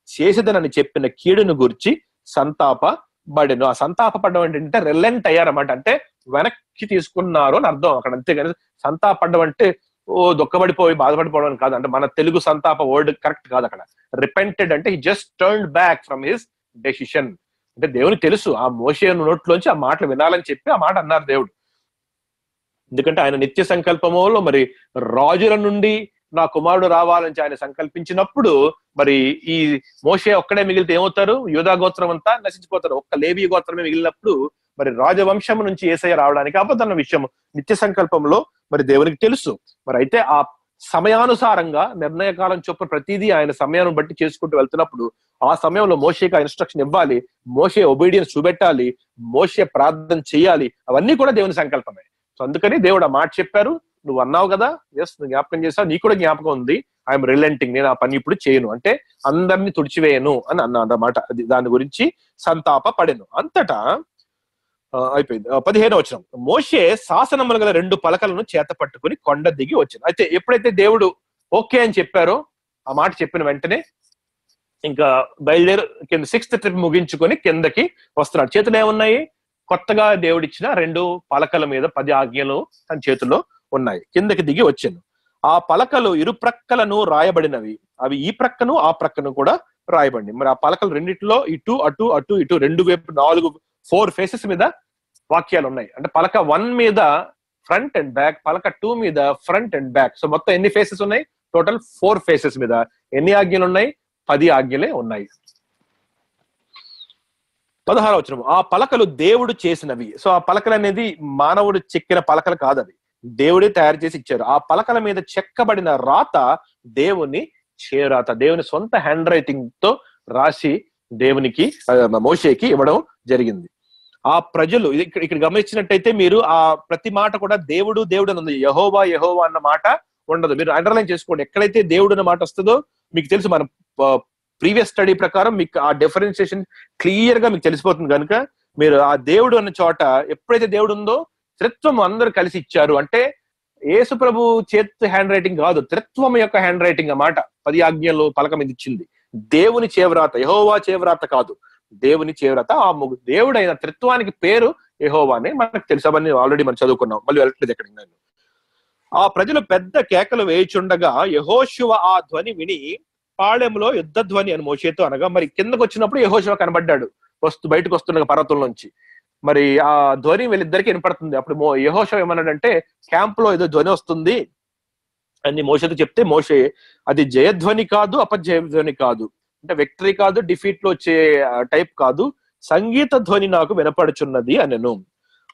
చేసేదనని చెప్పిన కీడును గురించి సంతాపబడెను. ఆ సంతాపపడడం ఏంటంటే రిలెంట్ అయ్యారన్నమాట, అంటే వెనక్కి తీసుకున్నారు అని అర్థం అక్కడ. అంతేగాని సంతాపపడడం అంటే దుఃఖపడిపోయి బాధపడిపోవడం కాదు. అంటే మన తెలుగు సంతాప వర్డ్ కరెక్ట్ కాదు అక్కడ. రిపెంటెడ్ అంటే he just turned back from his decision. అంటే దేవునికి తెలుసు ఆ మోషే నోట్లోంచి ఆ మాటలు వినాలని చెప్పి ఆ మాట అన్నారు దేవుడు. ఎందుకంటే ఆయన నిత్య సంకల్పములో మరి రాజుల నుండి నా కుమారుడు రావాలని ఆయన సంకల్పించినప్పుడు మరి ఈ మోషే ఒక్కడే మిగిలితే ఏమవుతారు? యూదా గోత్రం అంతా నశించిపోతారు. ఒక్క లేవి గోత్రమే మిగిలినప్పుడు మరి రాజవంశం నుంచి యేసయ్య రావడానికి అబద్ధన్న విషయం నిత్య సంకల్పంలో మరి దేవునికి తెలుసు. మరి అయితే ఆ సమయానుసారంగా నిర్ణయకాలం చొప్పున ప్రతిదీ ఆయన సమయాన్ని బట్టి చేసుకుంటూ వెళ్తున్నప్పుడు ఆ సమయంలో మోషేకి ఇన్స్ట్రక్షన్ ఇవ్వాలి, మోషే ఒబీడియన్స్ చూపెట్టాలి, మోషే ప్రార్థన చేయాలి, అవన్నీ కూడా దేవుని సంకల్పమే. సో అందుకని దేవుడు ఆ మాట చెప్పారు. నువ్వు అన్నావు కదా, ఎస్ నువ్వు జ్ఞాపకం చేసావు, నీకు కూడా జ్ఞాపకం ఉంది, ఐఎమ్ రిలెంటింగ్, నేను ఆ పని ఇప్పుడు చేయను, అంటే అందరినీ తుడిచివేయను అని అన్నమాట. అది దాని గురించి సంతాప పడెను. అంతటా అయిపోయింది. 15వ వచనం. మోషే శాసనములు గల 2 పలకలను చేత పట్టుకుని కొండ దిగి వచ్చాను. అయితే ఎప్పుడైతే దేవుడు ఓకే అని చెప్పారో, ఆ మాట చెప్పిన వెంటనే ఇంకా బయలుదేరి కింద 6th ట్రిప్ ముగించుకొని కిందకి వస్తున్నాడు. చేతులు ఏమున్నాయి? కొత్తగా దేవుడిచ్చిన 2 పలకల మీద 10 ఆజ్ఞలు తన చేతుల్లో ఉన్నాయి. కిందకి దిగి వచ్చాను. ఆ పలకలు ఇరు ప్రక్కలను రాయబడినవి. అవి ఈ ప్రక్కను ఆ ప్రక్కను కూడా రాయబడి. మరి ఆ పలకలు రెండిట్లో ఇటు అటు అటు ఇటు 2 వైపు 4 ఫేసెస్ మీద వాక్యాలు ఉన్నాయి. అంటే పలక 1 మీద ఫ్రంట్ అండ్ బ్యాక్, పలక 2 మీద ఫ్రంట్ అండ్ బ్యాక్. సో మొత్తం ఎన్ని ఫేసెస్ ఉన్నాయి? టోటల్ 4 ఫేసెస్ మీద ఎన్ని ఆజ్ఞలు ఉన్నాయి? 10 ఆజ్ఞలే ఉన్నాయి. 16వ వచనం. ఆ పలకలు దేవుడు చేసినవి. సో ఆ పలకలు అనేది మానవుడు చెక్కిన పలకలు కాదు, అవి దేవుడే తయారు చేసి ఇచ్చారు. ఆ పలకల మీద చెక్కబడిన రాత దేవుని చేరాత, దేవుని సొంత హ్యాండ్ రైటింగ్ తో రాసి దేవునికి మోషేకి ఇవ్వడం జరిగింది. ఆ ప్రజలు ఇక్కడ గమనించినట్టయితే మీరు ఆ ప్రతి మాట కూడా దేవుడు దేవుడు అని ఉంది. యెహోవా యెహోవా అన్న మాట ఉండదు. మీరు అండర్లైన్ చేసుకోండి. ఎక్కడైతే దేవుడు అన్న మాట వస్తుందో మీకు తెలుసు, మన ప్రీవియస్ స్టడీ ప్రకారం మీకు ఆ డిఫరెన్షియేషన్ క్లియర్ గా మీకు తెలిసిపోతుంది. కనుక మీరు ఆ దేవుడు అన్న చోట ఎప్పుడైతే దేవుడు ఉందో త్రిత్వం అందరూ కలిసి ఇచ్చారు. అంటే యేసు ప్రభు చేతి హ్యాండ్ రైటింగ్ కాదు, త్రిత్వం యొక్క హ్యాండ్ రైటింగ్ అన్నమాట 10 ఆజ్ఞలు పలక మీద ఇచ్చింది. దేవుని చేవ్రాత, యెహోవా చేవ్రాత కాదు, దేవుని చేవ్రాత. ఆ దేవుడైన త్రిత్వానికి పేరు యెహోవా అని మనకు తెలుసు. అవన్నీ ఆల్రెడీ మనం చదువుకున్నాం, మళ్ళీ వెళ్ళట్లేదు ఎక్కడికి. నేను ఆ ప్రజలు పెద్ద కేకలు వేయిచుండగా యెహోషువ ఆ ధ్వని విని పాళెంలో యుద్ధ ధ్వని అని మోషేతో అనగా, మరి కిందకు వచ్చినప్పుడు యెహోషువ కనబడ్డాడు బయటకు వస్తుండగా పర్వతం నుంచి. మరి ఆ ధ్వని వీళ్ళిద్దరికి వినపడుతుంది. అప్పుడు యెహోషువ ఏమన్నాడంటే, క్యాంప్ లో ఏదో ధ్వని వస్తుంది అని మోషేతో చెప్తే, మోషే అది జయధ్వని కాదు, అపజయధ్వని కాదు, అంటే విక్టరీ కాదు, డిఫీట్ లో వచ్చే టైప్ కాదు, సంగీత ధ్వని నాకు వినపడుచున్నది అనెను.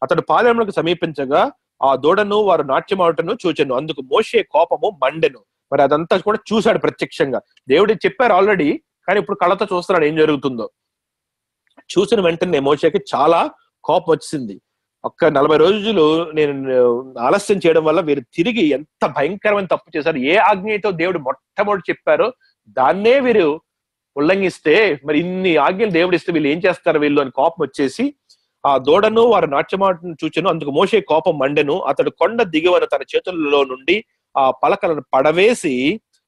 అతడు పాలెంలోకి సమీపించగా ఆ దూడను వారు నాట్యమాటను చూచెను. అందుకు మోషే కోపము మండెను. మరి అదంతా కూడా చూశాడు ప్రత్యక్షంగా. దేవుడు చెప్పారు ఆల్రెడీ, కానీ ఇప్పుడు కళ్ళతో చూస్తున్నాడు ఏం జరుగుతుందో. చూసిన వెంటనే మోషేకి చాలా కోపం వచ్చింది. ఒక్క 40 రోజులు నేను ఆలస్యం చేయడం వల్ల వీరు తిరిగి ఎంత భయంకరమైన తప్పు చేశారు. ఏ ఆజ్ఞతో దేవుడు మొట్టమొదటి చెప్పారో దాన్నే వీరు ఉల్లంఘిస్తే, మరి ఇన్ని ఆజ్ఞలు దేవుడు ఇస్తే వీళ్ళు ఏం చేస్తారు వీళ్ళు అని కోపం వచ్చేసి ఆ దూడను వారు నాట్యమాటను చూచెను. అందుకు మోషే కోపం మండెను. అతడు కొండ దిగువన తన చేతుల్లో నుండి ఆ పలకలను పడవేసి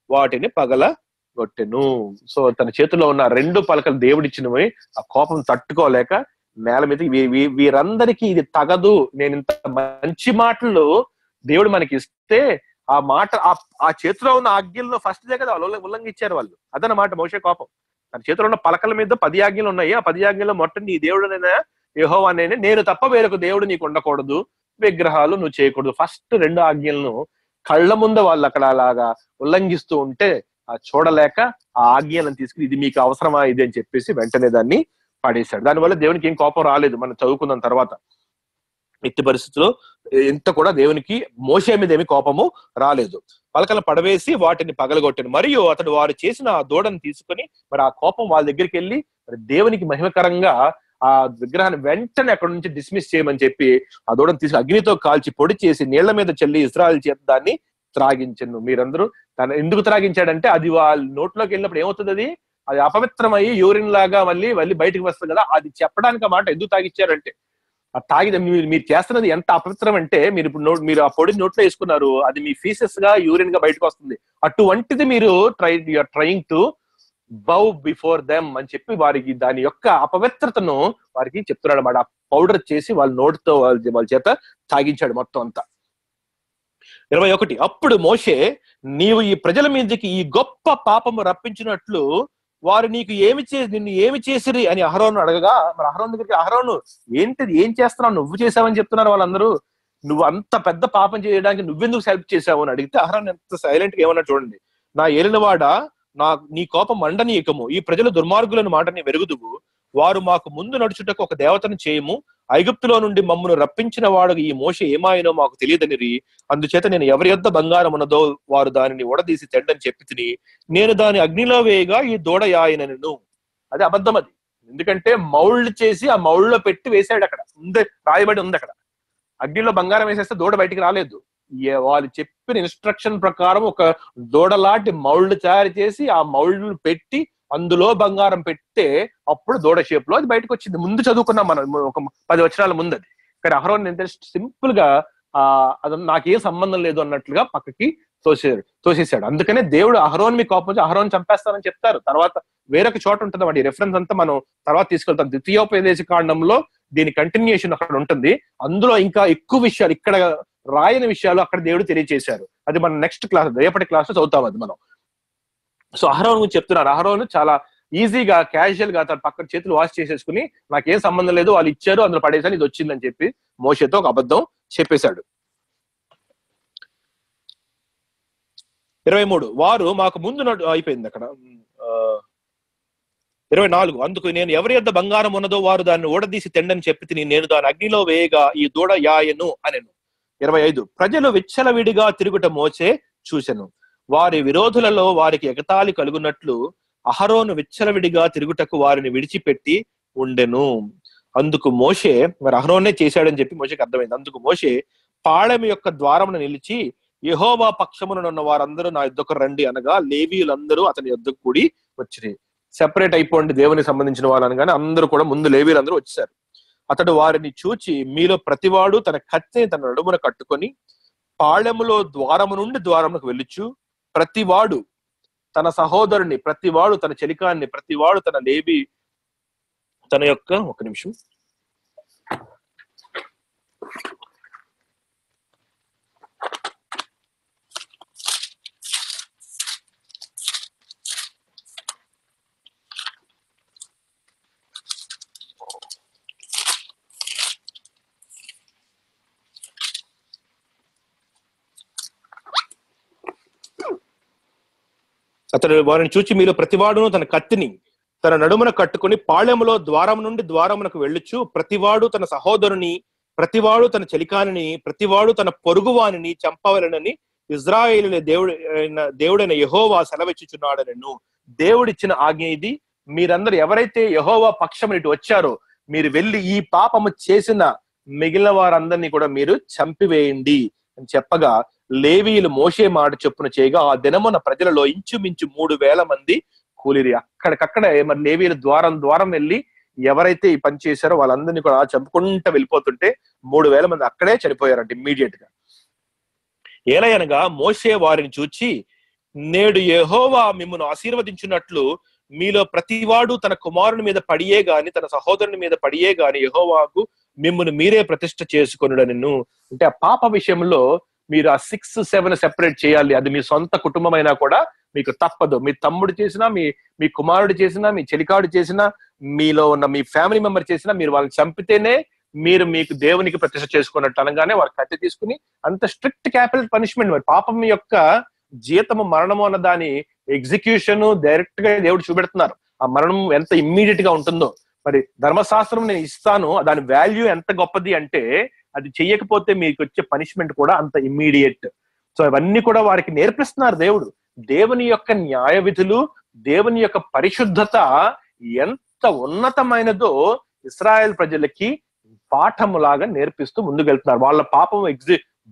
వాటిని పగలగొట్టెను. సో తన చేతుల్లో ఉన్న 2 పలకలు దేవుడిచ్చినవి. ఆ కోపం తట్టుకోలేక నేల మీద వీరందరికీ ఇది తగదు, నేను ఇంత మంచి మాటలు దేవుడు మనకి ఇస్తే ఆ మాట ఆ చేతిలో ఉన్న ఆజ్ఞలను ఫస్ట్ దే కదా వాళ్ళు ఉల్లంఘించారు వాళ్ళు. అదనమాట మోషే కోపం. తన చేతిలో ఉన్న పలకల మీద 10 ఆజ్ఞలు ఉన్నాయి. ఆ 10 ఆజ్ఞలు మొట్ట నీ దేవుడునైనా యెహోవా అనే నేను తప్ప వేరొక దేవుడు నీకు ఉండకూడదు, విగ్రహాలు నువ్వు చేయకూడదు. ఫస్ట్ 2 ఆజ్ఞలను కళ్ళ ముందు వాళ్ళు అక్కడ అలాగా ఉల్లంఘిస్తూ ఉంటే ఆ చూడలేక ఆ ఆజ్ఞలను తీసుకుని ఇది మీకు అవసరమా ఇది అని చెప్పేసి వెంటనే దాన్ని పడేశాడు. దానివల్ల దేవునికి ఏం కోపం రాలేదు. మనం చదువుకున్న తర్వాత ఎట్టి పరిస్థితుల్లో ఇంత కూడా దేవునికి మోషే మీద ఏమి కోపము రాలేదు. పలకలను పడవేసి వాటిని పగలగొట్టాను. మరియు అతడు వారు చేసిన ఆ దూడను తీసుకుని మరి ఆ కోపం వాళ్ళ దగ్గరికి వెళ్ళి మరి దేవునికి మహిమకరంగా ఆ విగ్రహాన్ని వెంటనే అక్కడ నుంచి డిస్మిస్ చేయమని చెప్పి ఆ దూడను తీసుకు అగ్నితో కాల్చి పొడి చేసి నీళ్ల మీద చెల్లి ఇశ్రాయేలు చేత దాన్ని త్రాగించను. మీరందరూ తను ఎందుకు త్రాగించాడంటే అది వాళ్ళ నోట్లోకి వెళ్ళినప్పుడు ఏమవుతుంది, అది అపవిత్రమయ్యి యూరిన్ లాగా మళ్ళీ బయటకు వస్తుంది కదా, అది చెప్పడానికి ఆ మాట ఎందుకు తాగిచ్చారంటే ఆ తాగి మీరు చేస్తున్నది ఎంత అపవిత్రం అంటే మీరు ఇప్పుడు మీరు ఆ పొడి నోట్లో వేసుకున్నారు, అది మీ ఫీసెస్ గా యూరిన్ గా బయటకు వస్తుంది. అటువంటిది మీరు trying to bow before them అని చెప్పి వారికి దాని యొక్క అపవిత్రతను వారికి చెప్తున్నాడు అన్నమాట. ఆ పౌడర్ చేసి వాళ్ళ నోటితో వాళ్ళ చేత తాగించాడు మొత్తం అంతా. 21. అప్పుడు మోషే, నీవు ఈ ప్రజల మీదకి ఈ గొప్ప పాపము రప్పించినట్లు వారు నీకు నిన్ను ఏమి చేసిరి అని అహరోను అడగగా, మరి అహరోను దగ్గరికి అహరోను ఏంటిది ఏం చేస్తున్నావు, నువ్వు చేసావని చెప్తున్నారు వాళ్ళందరూ, నువ్వు అంత పెద్ద పాపం చేయడానికి నువ్వెందుకు హెల్ప్ చేసావు అని అడిగితే అహరోను ఎంత సైలెంట్ గా ఏమన్నా చూడండి. నా ఏలినవాడ నీ కోపం మండనీయకము, ఈ ప్రజలు దుర్మార్గులను మాటని వెరుగుదువు, వారు మాకు ముందు నడుచుటకు ఒక దేవతను చేయము, ఐగుప్తులో నుండి మమ్మను రప్పించిన వాడు ఈ మోషే ఏమాయనో మాకు తెలియదనిరి, అందుచేత నేను ఎవరి యొద్ద బంగారం ఉన్నదో వారు దానిని ఉడదీసి తెండని చెప్పి తిని నేను దాని అగ్నిలో వేయగా ఈ దూడయాయనను. అది అబద్ధం. అది ఎందుకంటే మౌల్డ్ చేసి ఆ మౌల్డ్ లో పెట్టి వేసాడు. అక్కడ ఉంది, రాయబడి ఉంది. అక్కడ అగ్నిలో బంగారం వేసేస్తే దూడ బయటికి రాలేదు. వాళ్ళు చెప్పిన ఇన్స్ట్రక్షన్ ప్రకారం ఒక దూడలాంటి మౌల్డ్ తయారు చేసి ఆ మౌల్డ్ పెట్టి అందులో బంగారం పెడితే అప్పుడు దూడ షేప్ లో అది బయటకు వచ్చింది. ముందు చదువుకున్నాం మనం, ఒక 10 వచనాల ముందు అది. కానీ అహరోన్ ఏంటంటే సింపుల్ గా అది నాకేం సంబంధం లేదు అన్నట్లుగా పక్కకి తోసేసాడు. అందుకనే దేవుడు అహరోన్ మీ కోపం వచ్చి అహరోన్ చంపేస్తానని చెప్తారు. తర్వాత వేరొక చోట ఉంటుంది, వాడి రెఫరెన్స్ అంతా మనం తర్వాత తీసుకెళ్తాం. ద్వితీయోపదేశ కాండంలో దీని కంటిన్యూషన్ అక్కడ ఉంటుంది. అందులో ఇంకా ఎక్కువ విషయాలు, ఇక్కడ రాయని విషయాలు అక్కడ దేవుడు తెలియజేశారు. అది మనం నెక్స్ట్ క్లాస్, రేపటి క్లాస్ లో చదువుతాం అది మనం. సో అహరోన్ గురించి చెప్తున్నారు. అహరోన్ చాలా ఈజీగా క్యాజువల్ గా తన పక్కన చేతులు వాష్ చేసేసుకుని నాకేం సంబంధం లేదు, వాళ్ళు ఇచ్చారు అందులో పడేసాను, ఇది వచ్చిందని చెప్పి మోషేతో ఒక అబద్ధం చెప్పేశాడు. 23 వారు మాకు ముందు అయిపోయింది అక్కడ. 24 అందుకు నేను ఎవరి యొద్ద బంగారం ఉన్నదో వారు దాన్ని ఊడదీసి తెండని చెప్పి తిని నేను దాని అగ్నిలో వేయగా ఈ దూడ యాయను అనెను. 25 ప్రజలు విచ్చలవిడిగా తిరుగుట మోసే చూసెను. వారి విరోధులలో వారికి ఎగతాళి కలుగునట్లు అహరోను విచ్చలవిడిగా తిరుగుటకు వారిని విడిచిపెట్టి ఉండెను. అందుకు మోషే, మరి అహరోనే చేశాడని చెప్పి మోషేకి అర్థమైంది. అందుకు మోషే పాళెం యొక్క ద్వారమును నిలిచి యెహోవా పక్షమునున్న వారందరూ నా యుద్ధకు రండి అనగా లేవీయులందరూ అతని యుద్ధకు కూడి వచ్చి సెపరేట్ అయిపోండి దేవునికి సంబంధించిన వాళ్ళు అనగానే అందరూ కూడా ముందు లేవీయులందరూ వచ్చేసారు. అతడు వారిని చూచి మీలో ప్రతివాడు తన కత్తిని తన నడుమున కట్టుకొని పాళెములో ద్వారము నుండి ద్వారమునకు వెళ్ళుచు ప్రతివాడు తన సహోదరుని, ప్రతివాడు తన చెలికాన్ని, ప్రతివాడు తన లేవి తన యొక్క ఒక నిమిషం అతడు వారిని చూచి మీలో ప్రతివాడును తన కత్తిని తన నడుమున కట్టుకుని పాళెములో ద్వారం నుండి ద్వారమునకు వెళ్ళుచు ప్రతివాడు తన సహోదరుని, ప్రతివాడు తన చెలికానిని, ప్రతివాడు తన పొరుగువానిని చంపవలనని ఇజ్రాయేలుల దేవుడైన యెహోవా సెలవిచ్చుచున్నాడనెను. దేవుడిచ్చిన ఆజ్ఞ ఇది. మీరందరూ ఎవరైతే యెహోవా పక్షం ఇటు వచ్చారో మీరు వెళ్ళి ఈ పాపము చేసిన మిగిలిన వారందరినీ కూడా మీరు చంపివేయండి అని చెప్పగా లేవీయులు మోషే మాట చొప్పున చేయగా ఆ దినమున ప్రజలలో ఇంచుమించు 3,000 మంది కూలిరి. అక్కడికక్కడే మరి లేవీయులు ద్వారం వెళ్ళి ఎవరైతే ఈ పని చేశారో వాళ్ళందరినీ కూడా చంపుకుంటూ వెళ్ళిపోతుంటే 3,000 మంది అక్కడే చనిపోయారంట ఇమ్మీడియట్ గా. ఏలయనగా మోషే వారిని చూచి నేడు యెహోవా మిమ్మును ఆశీర్వదించున్నట్లు మీలో ప్రతివాడు తన కుమారుని మీద పడియే గాని తన సహోదరుని మీద పడియే గాని యెహోవాకు మిమ్మును మీరే ప్రతిష్ఠ చేసుకొనుడనెను. అంటే ఆ పాప విషయంలో మీరు ఆ 6-7 సెపరేట్ చేయాలి. అది మీ సొంత కుటుంబం అయినా కూడా మీకు తప్పదు. మీ తమ్ముడు చేసినా, మీ కుమారుడు చేసినా, మీ చెలికాడు చేసినా, మీలో ఉన్న మీ ఫ్యామిలీ మెంబర్ చేసినా మీరు వాళ్ళని చంపితేనే మీరు మీకు దేవునికి ప్రతిష్ఠ చేసుకున్నట్టు అనగానే వారు కత్తి తీసుకుని అంత స్ట్రిక్ట్ క్యాపిటల్ పనిష్మెంట్. మరి పాపం యొక్క జీతము మరణము అన్న దాని ఎగ్జిక్యూషన్ డైరెక్ట్ గా దేవుడు చూపెడుతున్నారు. ఆ మరణం ఎంత ఇమ్మీడియట్ గా ఉంటుందో. మరి ధర్మశాస్త్రం నేను ఇస్తాను, దాని వాల్యూ ఎంత గొప్పది అంటే అది చెయ్యకపోతే మీకు వచ్చే పనిష్మెంట్ కూడా అంత ఇమ్మీడియట్. సో ఇవన్నీ కూడా వారికి నేర్పిస్తున్నారు దేవుడు. దేవుని యొక్క న్యాయ విధులు, దేవుని యొక్క పరిశుద్ధత ఎంత ఉన్నతమైనదో ఇశ్రాయేల్ ప్రజలకి పాఠములాగా నేర్పిస్తూ ముందుకెళ్తున్నారు. వాళ్ళ పాపం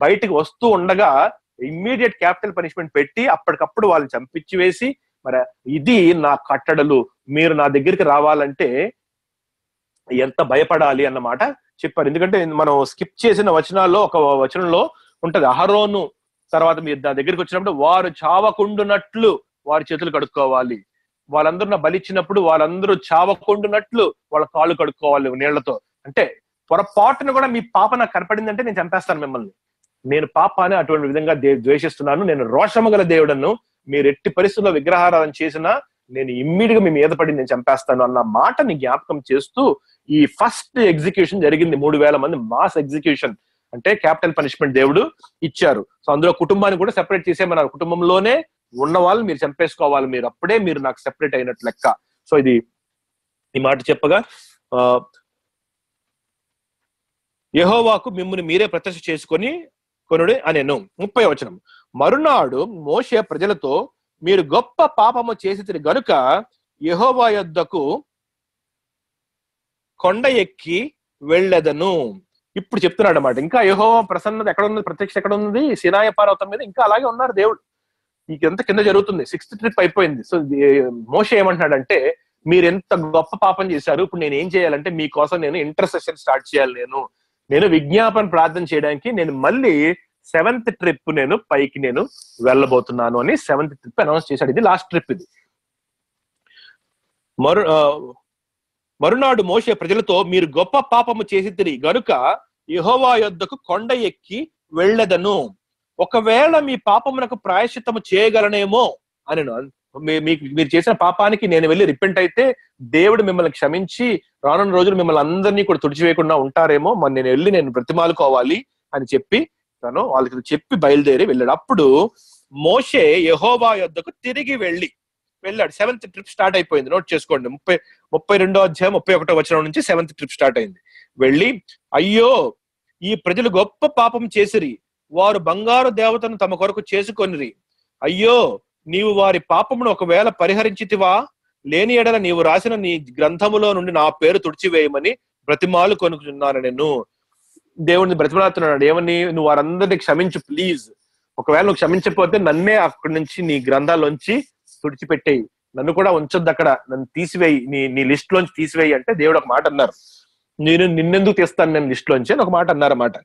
బయటికి వస్తూ ఉండగా ఇమ్మీడియట్ క్యాపిటల్ పనిష్మెంట్ పెట్టి అప్పటికప్పుడు వాళ్ళని చంపించి వేసి మరి ఇది నా కట్టడలు, మీరు నా దగ్గరికి రావాలంటే ఎంత భయపడాలి అన్నమాట చెప్పారు. ఎందుకంటే మనం స్కిప్ చేసిన వచనాల్లో ఒక వచనంలో ఉంటది అహరోను తర్వాత మీరు నా దగ్గరికి వచ్చినప్పుడు వారు చావకుండునట్లు వారి చేతులు కడుక్కోవాలి, వాళ్ళందరూ నా బలిచ్చినప్పుడు వాళ్ళందరూ చావకుండునట్లు వాళ్ళ కాళ్ళు కడుక్కోవాలి నీళ్లతో. అంటే పొరపాటును కూడా మీ పాప నాకు కనపడిందంటే నేను చంపేస్తాను మిమ్మల్ని, నేను పాపాన్ని అటువంటి విధంగా ద్వేషిస్తున్నాను, నేను రోషము గల దేవుడను, మీరు ఎట్టి పరిస్థితుల్లో విగ్రహారాధన చేసినా నేను ఇమ్మీడియట్ గా మీ మీద పడి నేను చంపేస్తాను అన్న మాటని జ్ఞాపకం చేస్తూ ఈ ఫస్ట్ ఎగ్జిక్యూషన్ జరిగింది. 3,000 మంది మాస్ ఎగ్జిక్యూషన్ అంటే క్యాపిటల్ పనిష్మెంట్ దేవుడు ఇచ్చారు. సో అందులో కుటుంబాన్ని కూడా సెపరేట్ చేసేమన్నారు. కుటుంబంలోనే ఉన్న వాళ్ళు మీరు చంపేసుకోవాలి, మీరు అప్పుడే మీరు నాకు సెపరేట్ అయినట్టు లెక్క. సో ఇది ఈ మాట చెప్పగా యెహోవాకు మిమ్ముని మీరే ప్రతిష్ఠ చేసుకొని కొనుడి అనెను. 30వ వచనం మరునాడు మోషే ప్రజలతో మీరు గొప్ప పాపము చేసి గనుక యెహోవా యొద్దకు కొండ ఎక్కి వెళ్ళెదను. ఇప్పుడు చెప్తున్నాడు అన్నమాట. ఇంకా యెహోవా ప్రసన్నత ఎక్కడ ఉన్నది, ప్రత్యక్ష ఎక్కడ ఉంది, సినాయి పర్వతం మీద ఇంకా అలాగే ఉన్నారు దేవుడు. ఇదంతా కింద జరుగుతుంది. 6th ట్రిప్ అయిపోయింది. సో మోషే ఏమంటున్నాడంటే, మీరు ఎంత గొప్ప పాపం చేశారు, ఇప్పుడు నేను ఏం చేయాలంటే మీకోసం నేను ఇంటర్సెషన్ స్టార్ట్ చేయాలి. నేను విజ్ఞాపన ప్రార్థన చేయడానికి నేను మళ్ళీ 7th ట్రిప్ నేను పైకి నేను వెళ్ళబోతున్నాను అని 7th ట్రిప్ అనౌన్స్ చేశాడు. ఇది లాస్ట్ ట్రిప్. ఇది మరునాడు మోషే ప్రజలతో, మీరు గొప్ప పాపము చేసితిరి గనుక యెహోవా యొద్దకు కొండ ఎక్కి వెళ్ళెదను. ఒకవేళ మీ పాపమునకు ప్రాయశ్చిత్తము చేయగలనేమో అని, మీరు చేసిన పాపానికి నేను వెళ్ళి రిపెంట్ అయితే దేవుడు మిమ్మల్ని క్షమించి రానున్న రోజులు మిమ్మల్ని అందరినీ కూడా తుడిచివేయకుండా ఉంటారేమో, మరి నేను వెళ్ళి నేను బ్రతిమాలుకోవాలి అని చెప్పి తను వాళ్ళకి చెప్పి బయలుదేరి వెళ్ళాడు. అప్పుడు మోషే యెహోవా యొద్దకు తిరిగి వెళ్ళాడు. 7th ట్రిప్ స్టార్ట్ అయిపోయింది. నోట్ చేసుకోండి. 32వ అధ్యాయం 31వ వచనం నుంచి 7th ట్రిప్ స్టార్ట్ అయింది. వెళ్ళి, అయ్యో ఈ ప్రజలు గొప్ప పాపం చేసిరి, వారు బంగారు దేవతను తమ కొరకు చేసుకొనిరి. అయ్యో నీవు వారి పాపమును ఒకవేళ పరిహరించితివా, లేని ఎడల నీవు రాసిన నీ గ్రంథములో నుండి నా పేరు తుడిచివేయమని బ్రతిమాలు కొనుక్కున్నాను. నేను దేవుడిని బ్రతిమాలుతున్నాడు. ఏమని, నువ్వు వారందరినీ క్షమించు ప్లీజ్. ఒకవేళ నువ్వు క్షమించకపోతే నన్నే అక్కడి నుంచి నీ గ్రంథాల్లోంచి తుడిచిపెట్టేయి, నన్ను కూడా ఉంచొద్దు అక్కడ, నన్ను తీసివేయి, నీ లిస్ట్ లోంచి తీసివేయి అంటే దేవుడు ఒక మాట అన్నారు. నిన్నెందుకు తీస్తాను నేను లిస్ట్ లోంచి అని ఒక మాట అన్నారన్నమాట.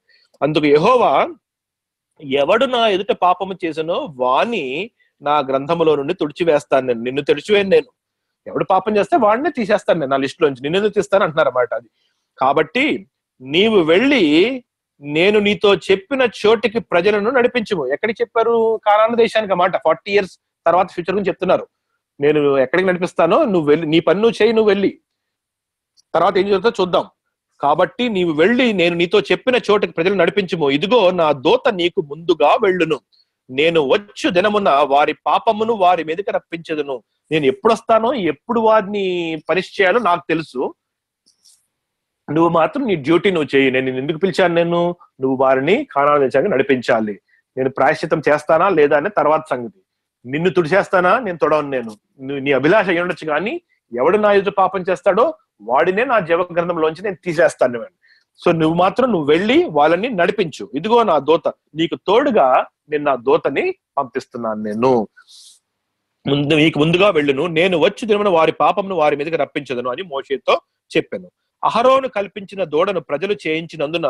అందుకు యెహోవా, ఎవడు నా ఎదుట పాపము చేసానో వాణ్ణి నా గ్రంథములో నుండి తుడిచివేస్తాను, నిన్ను తుడిచివేయను. నేను ఎవడు పాపం చేస్తే వాడినే తీసేస్తాను నేను నా లిస్ట్ లోంచి, నిన్నెందుకు తీస్తాను అంటున్నారన్నమాట. అది కాబట్టి నీవు వెళ్ళి నేను నీతో చెప్పిన చోటికి ప్రజలను నడిపించుము. ఎక్కడికి చెప్పారు? కానాను దేశానికి అన్నమాట. 40 years తర్వాత ఫ్యూచర్ గురించి చెప్తున్నారు. నేను ఎక్కడికి నడిపిస్తానో నువ్వు వెళ్ళి, నీ పని నువ్వు చేయి, నువ్వు వెళ్ళి తర్వాత ఏం జరుగుతుందో చూద్దాం. కాబట్టి నీవు వెళ్ళి నేను నీతో చెప్పిన చోటుకి ప్రజలు నడిపించుము. ఇదిగో నా దూత నీకు ముందుగా వెళ్ళును, నేను వచ్చు దినమున వారి పాపమును వారి మీదకి రప్పించదును. నేను ఎప్పుడు వస్తానో ఎప్పుడు వారిని పనిష్ చేయాలో నాకు తెలుసు. నువ్వు మాత్రం నీ డ్యూటీ నువ్వు చేయి. నేను ఎందుకు పిలిచాను? నువ్వు వారిని కానాను దేశానికి నడిపించాలి. నేను ప్రాయశ్చిత్తం చేస్తానా లేదా అనే తర్వాత సంగతి. నిన్ను తుడిచేస్తానా? నేను తొడవను. నీ అభిలాష అయి ఉండొచ్చు, కానీ ఎవడు నా ఎదుట పాపం చేస్తాడో వాడినే నా జీవ గ్రంథంలోంచి నేను తీసేస్తాను. సో నువ్వు వెళ్ళి వాళ్ళని నడిపించు. ఇదిగో నా దూత నీకు తోడుగా, నేను నా దూతని పంపిస్తున్నాను. నేను నీకు ముందుగా వెళ్ళును, నేను వచ్చి దినమున వారి పాపమును వారి మీదకి రప్పించదును అని మోషేతో చెప్పాను. అహరోను కల్పించిన దూడను ప్రజలు చేయించినందున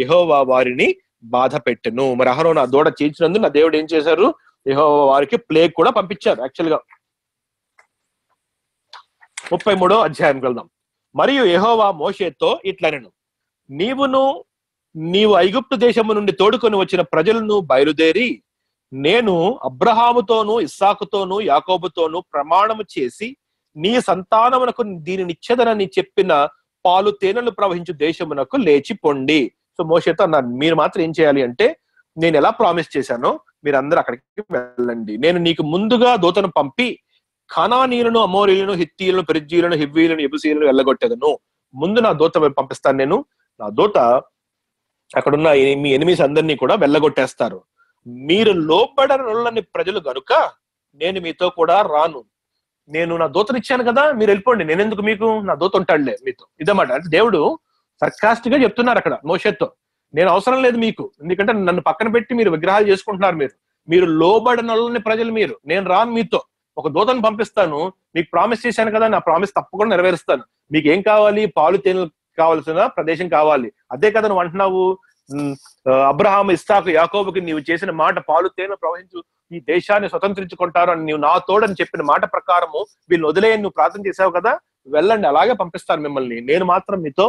యెహోవా వారిని బాధ పెట్టెను. మరి అహరోను ఆ దూడ చేయించినందున దేవుడు ఏం చేశారు? యెహోవా వారికి ప్లేగ్ కూడా పంపించారు. యాక్చువల్ గా 33వ అధ్యాయంకి వెళ్దాం. మరియు యెహోవా మోషేతో ఇట్లనెను, నీవు ఐగుప్తు దేశము నుండి తోడుకొని వచ్చిన ప్రజలను బయలుదేరి నేను అబ్రహాముతోను ఇస్సాకుతోను యాకోబుతోను ప్రమాణము చేసి నీ సంతానమునకు దీనినిచ్చెదనని చెప్పిన పాలు తేనెలు ప్రవహించు దేశమునకు లేచి పొండి. సో మోషేతో అన్నాను, మీరు మాత్రం ఏం చేయాలి అంటే, నేను ఎలా ప్రామిస్ చేశానో మీరందరూ అక్కడికి వెళ్ళండి. నేను నీకు ముందుగా దూతను పంపి కనానీయులను, అమోరీయులను, హిత్తీయులను, పెరిజ్జీయులను, హివ్వీయులను, యెబూసీయులను వెళ్ళగొట్టేదను. ముందు నా దూత పంపిస్తాను. నేను నా దూత అక్కడున్న మీ ఎనిమీస్ అందరినీ కూడా వెళ్ళగొట్టేస్తారు. మీరు లోబడని ప్రజలు గనుక నేను మీతో కూడా రాను. నేను నా దూతను ఇచ్చాను కదా, మీరు వెళ్ళిపోండి, నేనెందుకు మీకు, నా దూత ఉంటాడులే మీతో. ఇదన్నమాట. అంటే దేవుడు సర్కాస్టిక్ గా చెప్తున్నారు అక్కడ మోషేతో, నేను అవసరం లేదు మీకు, ఎందుకంటే నన్ను పక్కన పెట్టి మీరు విగ్రహాలు చేసుకుంటున్నారు. మీరు లోబడనొల్లని ప్రజలు, నేను రాను మీతో, ఒక దూతను పంపిస్తాను, మీకు ప్రామిస్ చేశాను కదా, నా ప్రామిస్ తప్పకుండా నెరవేరుస్తాను. మీకు ఏం కావాలి? పాలు తేనెలు కావాల్సిన ప్రదేశం కావాలి. అదే కదా నువ్వు అంటున్నావు, అబ్రహాము, ఇస్సాకు, యాకోబుకి నీవు చేసిన మాట, పాలు తేనెలు ప్రవహించు ఈ దేశాన్ని స్వతంత్రించుకుంటారు అని నీవు నా తోడని చెప్పిన మాట ప్రకారము వీళ్ళని వదిలేయని నువ్వు ప్రార్థన చేసావు కదా, వెళ్ళండి, అలాగే పంపిస్తాను మిమ్మల్ని, నేను మాత్రం మీతో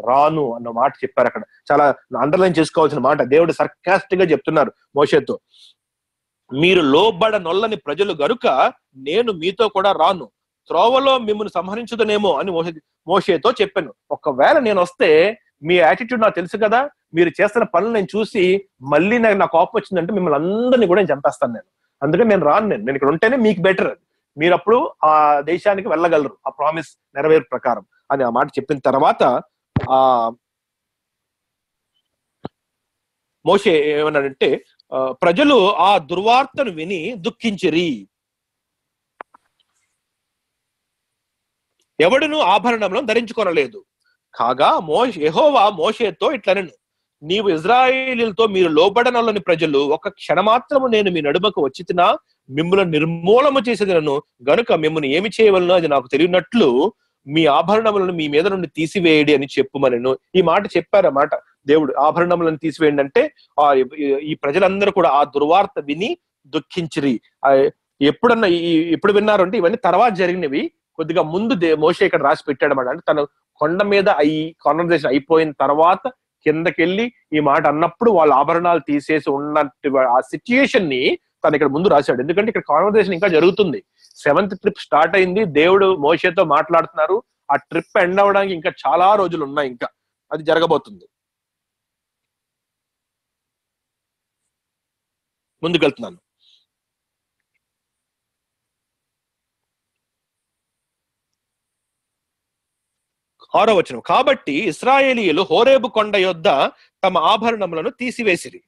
రాను అన్న మాట చెప్పారు. అక్కడ చాలా అండర్లైన్ చేసుకోవాల్సిన మాట. దేవుడు సర్కాస్టిక్ గా చెప్తున్నారు మోషేతో, మీరు లోబడనొల్లని ప్రజలు గనుక నేను మీతో కూడా రాను, త్రోవలో మిమ్మల్ని సంహరించుదనేమో అని మోషేతో చెప్పాను. ఒకవేళ నేను వస్తే మీ యాటిట్యూడ్ నాకు తెలుసు కదా, మీరు చేస్తున్న పనులు నేను చూసి మళ్ళీ నా కోపం వచ్చిందంటే మిమ్మల్ని అందరినీ కూడా నేను చంపేస్తాను. నేను అందుకని నేను రాను. నేను ఇక్కడ ఉంటేనే మీకు బెటర్, మీరు అప్పుడు ఆ దేశానికి వెళ్ళగలరు ఆ ప్రామిస్ నెరవేరు ప్రకారం అని ఆ మాట చెప్పిన తర్వాత ఆ మోషే ఏమన్నాడంటే, ప్రజలు ఆ దుర్వార్తను విని దుఃఖించిరి, ఎవడును ఆభరణంలో ధరించుకొనలేదు. కాగా యెహోవా మోషేతో ఇట్లనెను, నీవు ఇజ్రాయేలీలతో మీరు లోబడనొల్లని ప్రజలు, ఒక క్షణమాత్రము నేను మీ నడుమకు వచ్చితినా మిమ్మల్ని నిర్మూలము చేసేదను గనుక మిమ్మల్ని ఏమి చేయవలనో అది నాకు తెలియనట్లు మీ ఆభరణములను మీ మీద నుండి తీసివేయడి అని చెప్పుమనెను. ఈ మాట చెప్పారన్నమాట దేవుడు. ఆభరణములను తీసివేయండి అంటే ఈ ప్రజలందరూ కూడా ఆ దుర్వార్త విని దుఃఖించిరి. ఎప్పుడన్నా ఎప్పుడు విన్నారు అంటే ఇవన్నీ తర్వాత జరిగినవి. కొద్దిగా ముందు మోషే ఇక్కడ రాసి పెట్టాడన్నమాట. అంటే తను కొండ మీద కాన్వర్సేషన్ అయిపోయిన తర్వాత కిందకెళ్ళి ఈ మాట అన్నప్పుడు వాళ్ళ ఆభరణాలు తీసేసి ఉన్నట్టు ఆ సిచ్యుయేషన్ ని తను ఇక్కడ ముందు రాశాడు. ఎందుకంటే ఇక్కడ కాన్వర్సేషన్ ఇంకా జరుగుతుంది. 7th ట్రిప్ స్టార్ట్ అయింది, దేవుడు మోషేతో మాట్లాడుతున్నారు. ఆ ట్రిప్ ఎండ్ అవడానికి ఇంకా చాలా రోజులు ఉన్నాయి, ఇంకా అది జరగబోతుంది. ముందుకెళ్తున్నాను. 6వ వచనం. కాబట్టి ఇశ్రాయేలీయులు హోరేబు కొండ యొద్ద తమ ఆభరణములను తీసివేసిరి.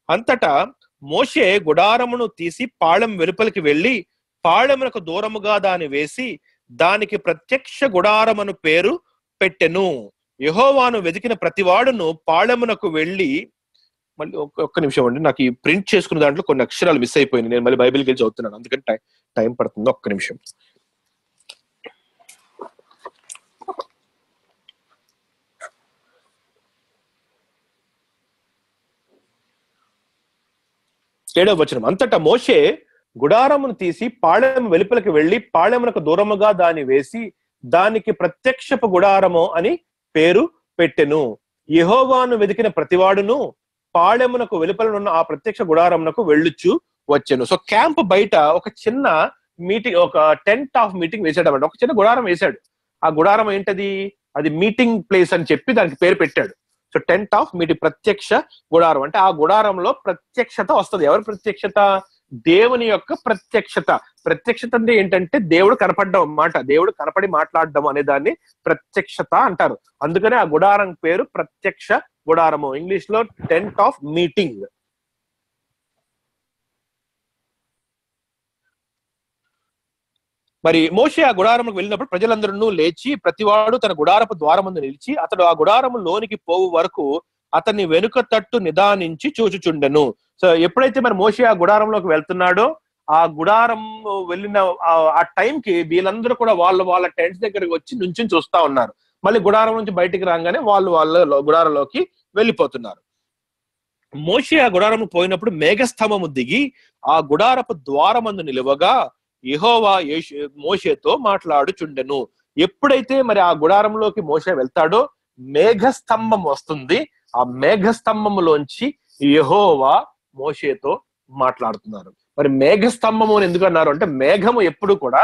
అంతటా మోషే గుడారమును తీసి పాళెం వెలుపలికి వెళ్లి పాళెమునకు దూరముగా దాన్ని వేసి దానికి ప్రత్యక్ష గుడారమును పేరు పెట్టెను. యెహోవాను వెతికిన ప్రతివాడును పాళెమునకు వెళ్ళి, మళ్ళీ ఒక్క నిమిషం అండి, నాకు ఈ ప్రింట్ చేసుకున్న దాంట్లో కొన్ని అక్షరాలు మిస్ అయిపోయినాయి. నేను మళ్ళీ బైబిల్కి వెళ్ళి చదువుతున్నాను, అందుకని టైం పడుతుంది. ఒక్క నిమిషం. ఏడవ వచనం. అంతటా మోషే గుడారమును తీసి పాళెం వెలుపలికి వెళ్లి పాళెమునకు దూరముగా దాన్ని వేసి దానికి ప్రత్యక్షపు గుడారము అని పేరు పెట్టెను. యెహోవాను వెతికిన ప్రతివాడును పాళెమునకు వెలుపలనున్న ఆ ప్రత్యక్ష గుడారమునకు వెళ్ళుచు వచ్చెను. సో క్యాంప్ బయట ఒక చిన్న మీటింగ్, ఒక టెంట్ ఆఫ్ మీటింగ్ వేసాడు అన్నమాట. ఒక చిన్న గుడారం వేశాడు. ఆ గుడారం ఏంటది? అది మీటింగ్ ప్లేస్ అని చెప్పి దానికి పేరు పెట్టాడు. సో టెంట్ ఆఫ్ మీటింగ్, ప్రత్యక్ష గుడారం. అంటే ఆ గుడారంలో ప్రత్యక్షత వస్తుంది. ఎవరి ప్రత్యక్షత? దేవుని యొక్క ప్రత్యక్షత. ప్రత్యక్షత అంటే ఏంటంటే దేవుడు కనపడడం అన్నమాట. దేవుడు కనపడి మాట్లాడడం అనే దాన్ని ప్రత్యక్షత అంటారు. అందుకనే ఆ గుడారం పేరు ప్రత్యక్ష గుడారము, ఇంగ్లీష్ లో టెంట్ ఆఫ్ మీటింగ్. మరి మోషే ఆ గుడారంకు వెళ్ళినప్పుడు ప్రజలందరూ లేచి ప్రతివాడు తన గుడారపు ద్వారమందు నిలిచి అతడు ఆ గుడారము లోనికి పోవు వరకు అతన్ని వెనుక తట్టు నిదానించి చూచుచుండెను. సో ఎప్పుడైతే మరి మోషే ఆ గుడారంలోకి వెళ్తున్నాడో, ఆ గుడారం వెళ్ళిన ఆ టైంకి వీళ్ళందరూ కూడా వాళ్ళ టెంట్స్ దగ్గరికి వచ్చి నుంచి చూస్తా ఉన్నారు. మళ్ళీ గుడారం నుంచి బయటికి రాగానే వాళ్ళ గుడారంలోకి వెళ్ళిపోతున్నారు. మోషే ఆ గుడారం పోయినప్పుడు మేఘస్తంభము దిగి ఆ గుడారపు ద్వారమందు నిలువగా యెహోవా మోషేతో మాట్లాడుచుండెను. ఎప్పుడైతే మరి ఆ గుడారంలోకి మోషే వెళ్తాడో మేఘస్తంభం వస్తుంది. ఆ మేఘస్తంభములోంచి యెహోవా మోషేతో మాట్లాడుతున్నారు. మరి మేఘస్తంభము అని ఎందుకు అన్నారు అంటే, మేఘము ఎప్పుడు కూడా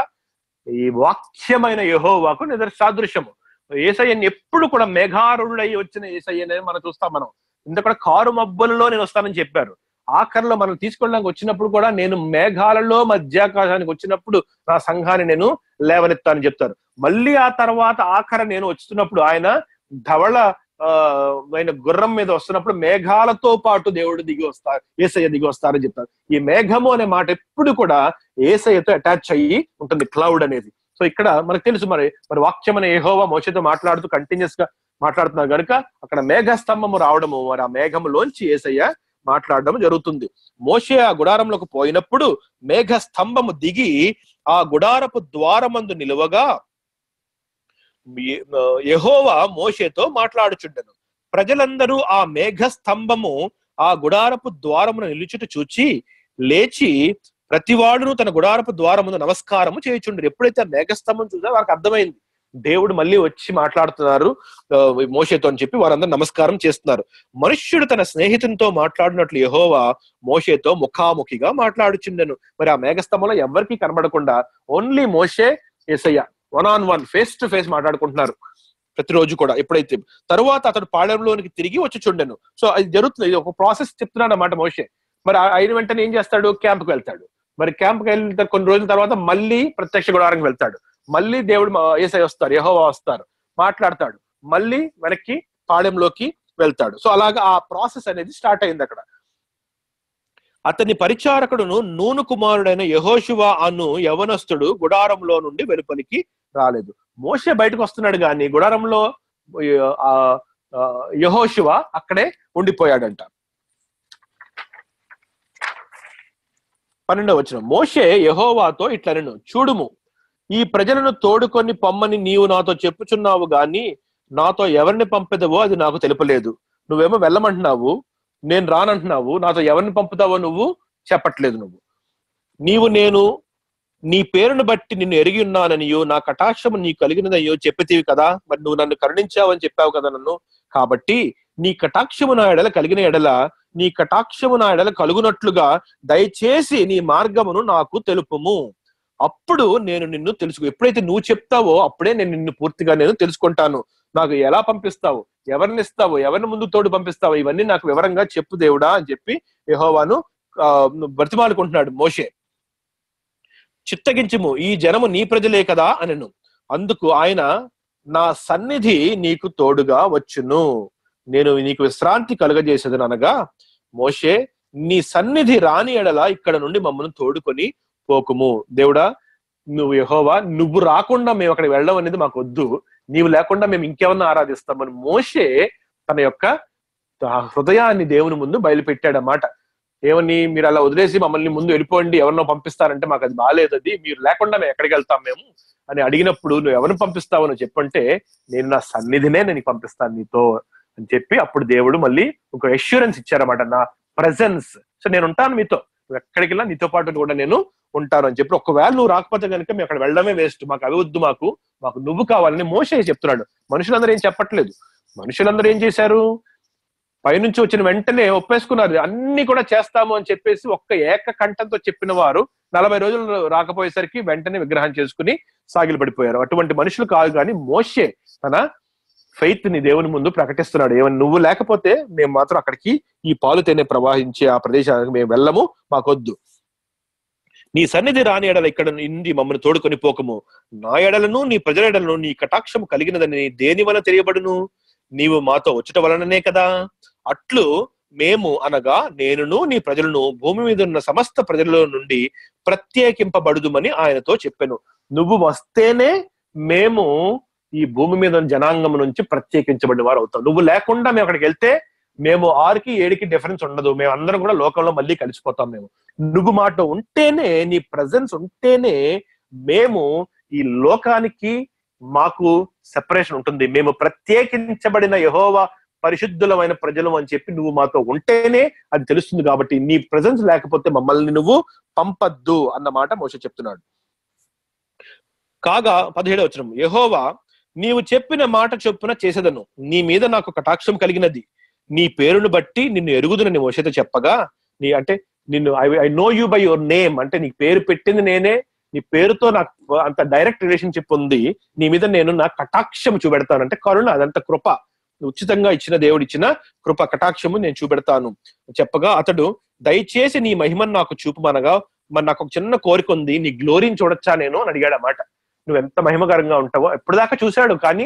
ఈ వాక్యమైన యెహోవాకు సాదృశ్యము. యేసయ్యని ఎప్పుడు కూడా మేఘారుడై వచ్చిన యేసయ్యనే మనం చూస్తాం. మనం ఇంత కూడా కారు మబ్బులలో నేను వస్తానని చెప్పారు. ఆఖరిలో మనం తీసుకెళ్ళడానికి వచ్చినప్పుడు కూడా నేను మేఘాలలో మధ్యాకాశానికి వచ్చినప్పుడు నా సంఘాన్ని నేను లేవనెత్తానని చెప్తారు. మళ్ళీ ఆ తర్వాత ఆఖర నేను వస్తున్నప్పుడు ఆయన ధవళ ఆయన గుర్రం మీద వస్తున్నప్పుడు మేఘాలతో పాటు దేవుడు దిగి వస్తారు, యేసయ్య దిగి వస్తారని చెప్తారు. ఈ మేఘము అనే మాట ఎప్పుడు కూడా యేసయ్యతో అటాచ్ అయ్యి ఉంటుంది, క్లౌడ్ అనేది. సో ఇక్కడ మనకు తెలుసు మరి వాక్యం అనే యెహోవా మోషేతో మాట్లాడుతూ కంటిన్యూస్ గా మాట్లాడుతున్నారు కనుక అక్కడ మేఘస్తంభము రావడము, మరి ఆ మేఘములోంచి యేసయ్య మాట్లాడడం జరుగుతుంది. మోషే ఆ గుడారంలోకి పోయినప్పుడు మేఘస్తంభము దిగి ఆ గుడారపు ద్వారమందు నిలువగా యెహోవా మోషేతో మాట్లాడుచుండెను. ప్రజలందరూ ఆ మేఘస్తంభము ఆ గుడారపు ద్వారమును నిలుచుట చూచి లేచి ప్రతివాడును తన గుడారపు ద్వారమును నమస్కారము చేయుచుండ్రు. ఎప్పుడైతే ఆ మేఘస్తంభం చూసారో వారికి అర్థమైంది దేవుడు మళ్ళీ వచ్చి మాట్లాడుతున్నారు మోషేతో అని చెప్పి వారందరూ నమస్కారం చేస్తున్నారు. మనుష్యుడు తన స్నేహితునితో మాట్లాడినట్లు యెహోవా మోషేతో ముఖాముఖిగా మాట్లాడుచుండెను. మరి ఆ మేఘస్తంభంలో ఎవరికి కనబడకుండా only Moshe Yesayya 1-on-1 face to face మాట్లాడుకుంటున్నారు ప్రతిరోజు కూడా. ఎప్పుడైతే తరువాత అతడు పాళెంలోనికి తిరిగి వచ్చి చుండెను. సో అది జరుగుతుంది, ఇది ఒక ప్రాసెస్ చెప్తున్నాడు అన్నమాట మోషే. మరి అయిన వెంటనే ఏం చేస్తాడు? క్యాంప్కి వెళ్తాడు. మరి క్యాంప్కి వెళ్ళిన కొన్ని రోజుల తర్వాత మళ్ళీ ప్రత్యక్ష గుడారానికి వెళ్తాడు. మళ్ళీ దేవుడు యేసయ్య వస్తారు, యెహోవా వస్తారు, మాట్లాడతాడు, మళ్ళీ వెనక్కి పాళెంలోకి వెళ్తాడు. సో అలాగా ఆ ప్రాసెస్ అనేది స్టార్ట్ అయింది అక్కడ. అతని పరిచారకుడును నూను కుమారుడైన యెహోషువ అను యవనస్తుడు గుడారంలో నుండి వెలుపలికి రాలేదు. మోషే బయటకు వస్తున్నాడు కానీ గుడారంలో 12వ వచనం, మోషే యెహోవాతో ఇట్లనెను, చూడుము, ఈ ప్రజలను తోడుకొని పొమ్మని నీవు నాతో చెప్పుచున్నావు గాని నాతో ఎవరిని పంపెదవో అది నాకు తెలుపలేదు. నువ్వేమో వెళ్ళమంటున్నావు, నేను రానంటున్నావు, నాతో ఎవరిని పంపుతావో నువ్వు చెప్పట్లేదు. నేను నీ పేరును బట్టి నిన్ను ఎరిగి ఉన్నాననియో నా కటాక్షము నీ కలిగినదయ్యో చెప్పితివి కదా, మరి నువ్వు నన్ను కరుణించావని చెప్పావు కదా నన్ను. కాబట్టి నీ కటాక్షము నా ఎడల కలిగిన ఎడల నీ కటాక్షము నా ఎడల కలుగునట్లుగా దయచేసి నీ మార్గమును నాకు తెలుపుము. అప్పుడు నేను నిన్ను ఎప్పుడైతే నువ్వు చెప్తావో అప్పుడే నేను నిన్ను పూర్తిగా నేను తెలుసుకుంటాను. నాకు ఎలా పంపిస్తావు, ఎవరిని ఇస్తావు, ఎవరిని ముందు తోడు పంపిస్తావు, ఇవన్నీ నాకు వివరంగా చెప్పు దేవుడా అని చెప్పి యెహోవాను బ్రతిమాలుకుంటున్నాడు మోషే. చిత్తగించుము, ఈ జనము నీ ప్రజలే కదా అనెను. అందుకు ఆయన, నా సన్నిధి నీకు తోడుగా వచ్చును, నేను నీకు విశ్రాంతి కలుగజేసేదని అనగా, మోషే, నీ సన్నిధి రాని ఎడల ఇక్కడ నుండి మమ్మల్ని తోడుకొని పోకుము. దేవుడా, నువ్వు యెహోవా, నువ్వు రాకుండా మేము అక్కడికి వెళ్ళడం అనేది మాకు వద్దు, నీవు లేకుండా మేము ఇంకెవరిని ఆరాధిస్తామని మోషే తన యొక్క హృదయాన్ని దేవుని ముందు బయలుపెట్టాడన్నమాట. ఏమని, మీరు అలా వదిలేసి మమ్మల్ని ముందు వెళ్ళిపోండి, ఎవరినో పంపిస్తారంటే మాకు అది బాగాలేదు, అది మీరు లేకుండా మేము ఎక్కడికి వెళ్తాం మేము అని అడిగినప్పుడు, నువ్వు ఎవరిని పంపిస్తావు అని చెప్పంటే, నేను నా సన్నిధినే నేను పంపిస్తాను నీతో అని చెప్పి అప్పుడు దేవుడు మళ్ళీ ఒక అష్యూరెన్స్ ఇచ్చారన్నమాట, నా ప్రెజెన్స్, సో నేను ఉంటాను మీతో, నువ్వు ఎక్కడికి వెళ్ళా నీతో పాటు కూడా నేను ఉంటాను అని చెప్పి. ఒకవేళ నువ్వు రాకపోతే కనుక మేము అక్కడ వెళ్ళడమే వేస్ట్, మాకు అవి వద్దు, మాకు నువ్వు కావాలని మోషే చెప్తున్నాడు. మనుషులందరూ ఏం చెప్పట్లేదు. మనుషులందరూ ఏం చేశారు, పైనుంచి వచ్చిన వెంటనే ఒప్పేసుకున్నారు, అన్ని కూడా చేస్తాము అని చెప్పేసి ఒక్క ఏక కంఠంతో చెప్పిన వారు 40 రోజులు రాకపోయేసరికి వెంటనే విగ్రహం చేసుకుని సాగిలు పడిపోయారు. అటువంటి మనుషులు కాదు. కానీ మోషే తన ఫెయిత్ ని దేవుని ముందు ప్రకటిస్తున్నాడు. ఏమని, నువ్వు లేకపోతే మేము మాత్రం అక్కడికి ఈ పాలు తేనె ప్రవహించే ఆ ప్రదేశానికి మేము వెళ్ళము, మాకొద్దు. నీ సన్నిధి రాని ఎడల ఇక్కడ నుండి మమ్మల్ని తోడుకొని పోకము. నా ఎడలను నీ ప్రజల ఎడలను నీ కటాక్షము కలిగినదని దేని వలన తెలియబడును, నీవు మాతో వచ్చట వలననే కదా. అట్లు మేము అనగా నేనును నీ ప్రజలను భూమి మీద ఉన్న సమస్త ప్రజల నుండి ప్రత్యేకింపబడుదుమని ఆయనతో చెప్పాను. నువ్వు వస్తేనే మేము ఈ భూమి మీద జనాంగం నుంచి ప్రత్యేకించబడిన వారు అవుతాం. నువ్వు లేకుండా మేము అక్కడికి వెళ్తే మేము 6కి 7కి డిఫరెన్స్ ఉండదు, మేము అందరం కూడా లోకంలో మళ్ళీ కలిసిపోతాం. నువ్వు మాట ఉంటేనే, నీ ప్రెజెన్స్ ఉంటేనే మేము ఈ లోకానికి మాకు సెపరేషన్ ఉంటుంది, మేము ప్రత్యేకించబడిన యెహోవా పరిశుద్ధులమైన ప్రజలు అని చెప్పి నువ్వు మాతో ఉంటేనే అది తెలుస్తుంది. కాబట్టి నీ ప్రెజెన్స్ లేకపోతే మమ్మల్ని నువ్వు పంపద్దు అన్నమాట మోషే చెప్తున్నాడు. కాగా 17వ వచనం, యెహోవా, నీవు చెప్పిన మాట చొప్పున చేసేదను, నీ మీద నాకు కటాక్షం కలిగినది, నీ పేరును బట్టి నిన్ను ఎరుగుదునని మోషేతో చెప్పగా, నిన్ను I know you by your name, అంటే నీ పేరు పెట్టింది నేనే, నీ పేరుతో నాకు అంత డైరెక్ట్ రిలేషన్షిప్ ఉంది, నీ మీద నేను నా కటాక్షం చూపెడతాను, అంటే కరుణ, అదంత కృప, ఉచితంగా ఇచ్చిన దేవుడు ఇచ్చిన కృప కటాక్షము నేను చూపెడతాను చెప్పగా, అతడు, దయచేసి నీ మహిమను నాకు చూపమనగా, మరి నాకు ఒక చిన్న కోరిక ఉంది, నీ గ్లోరీని చూడొచ్చా నేను అని అడిగాడు అన్నమాట. నువ్వు ఎంత మహిమకరంగా ఉంటావో, ఎప్పుడు దాకా చూశాడు కానీ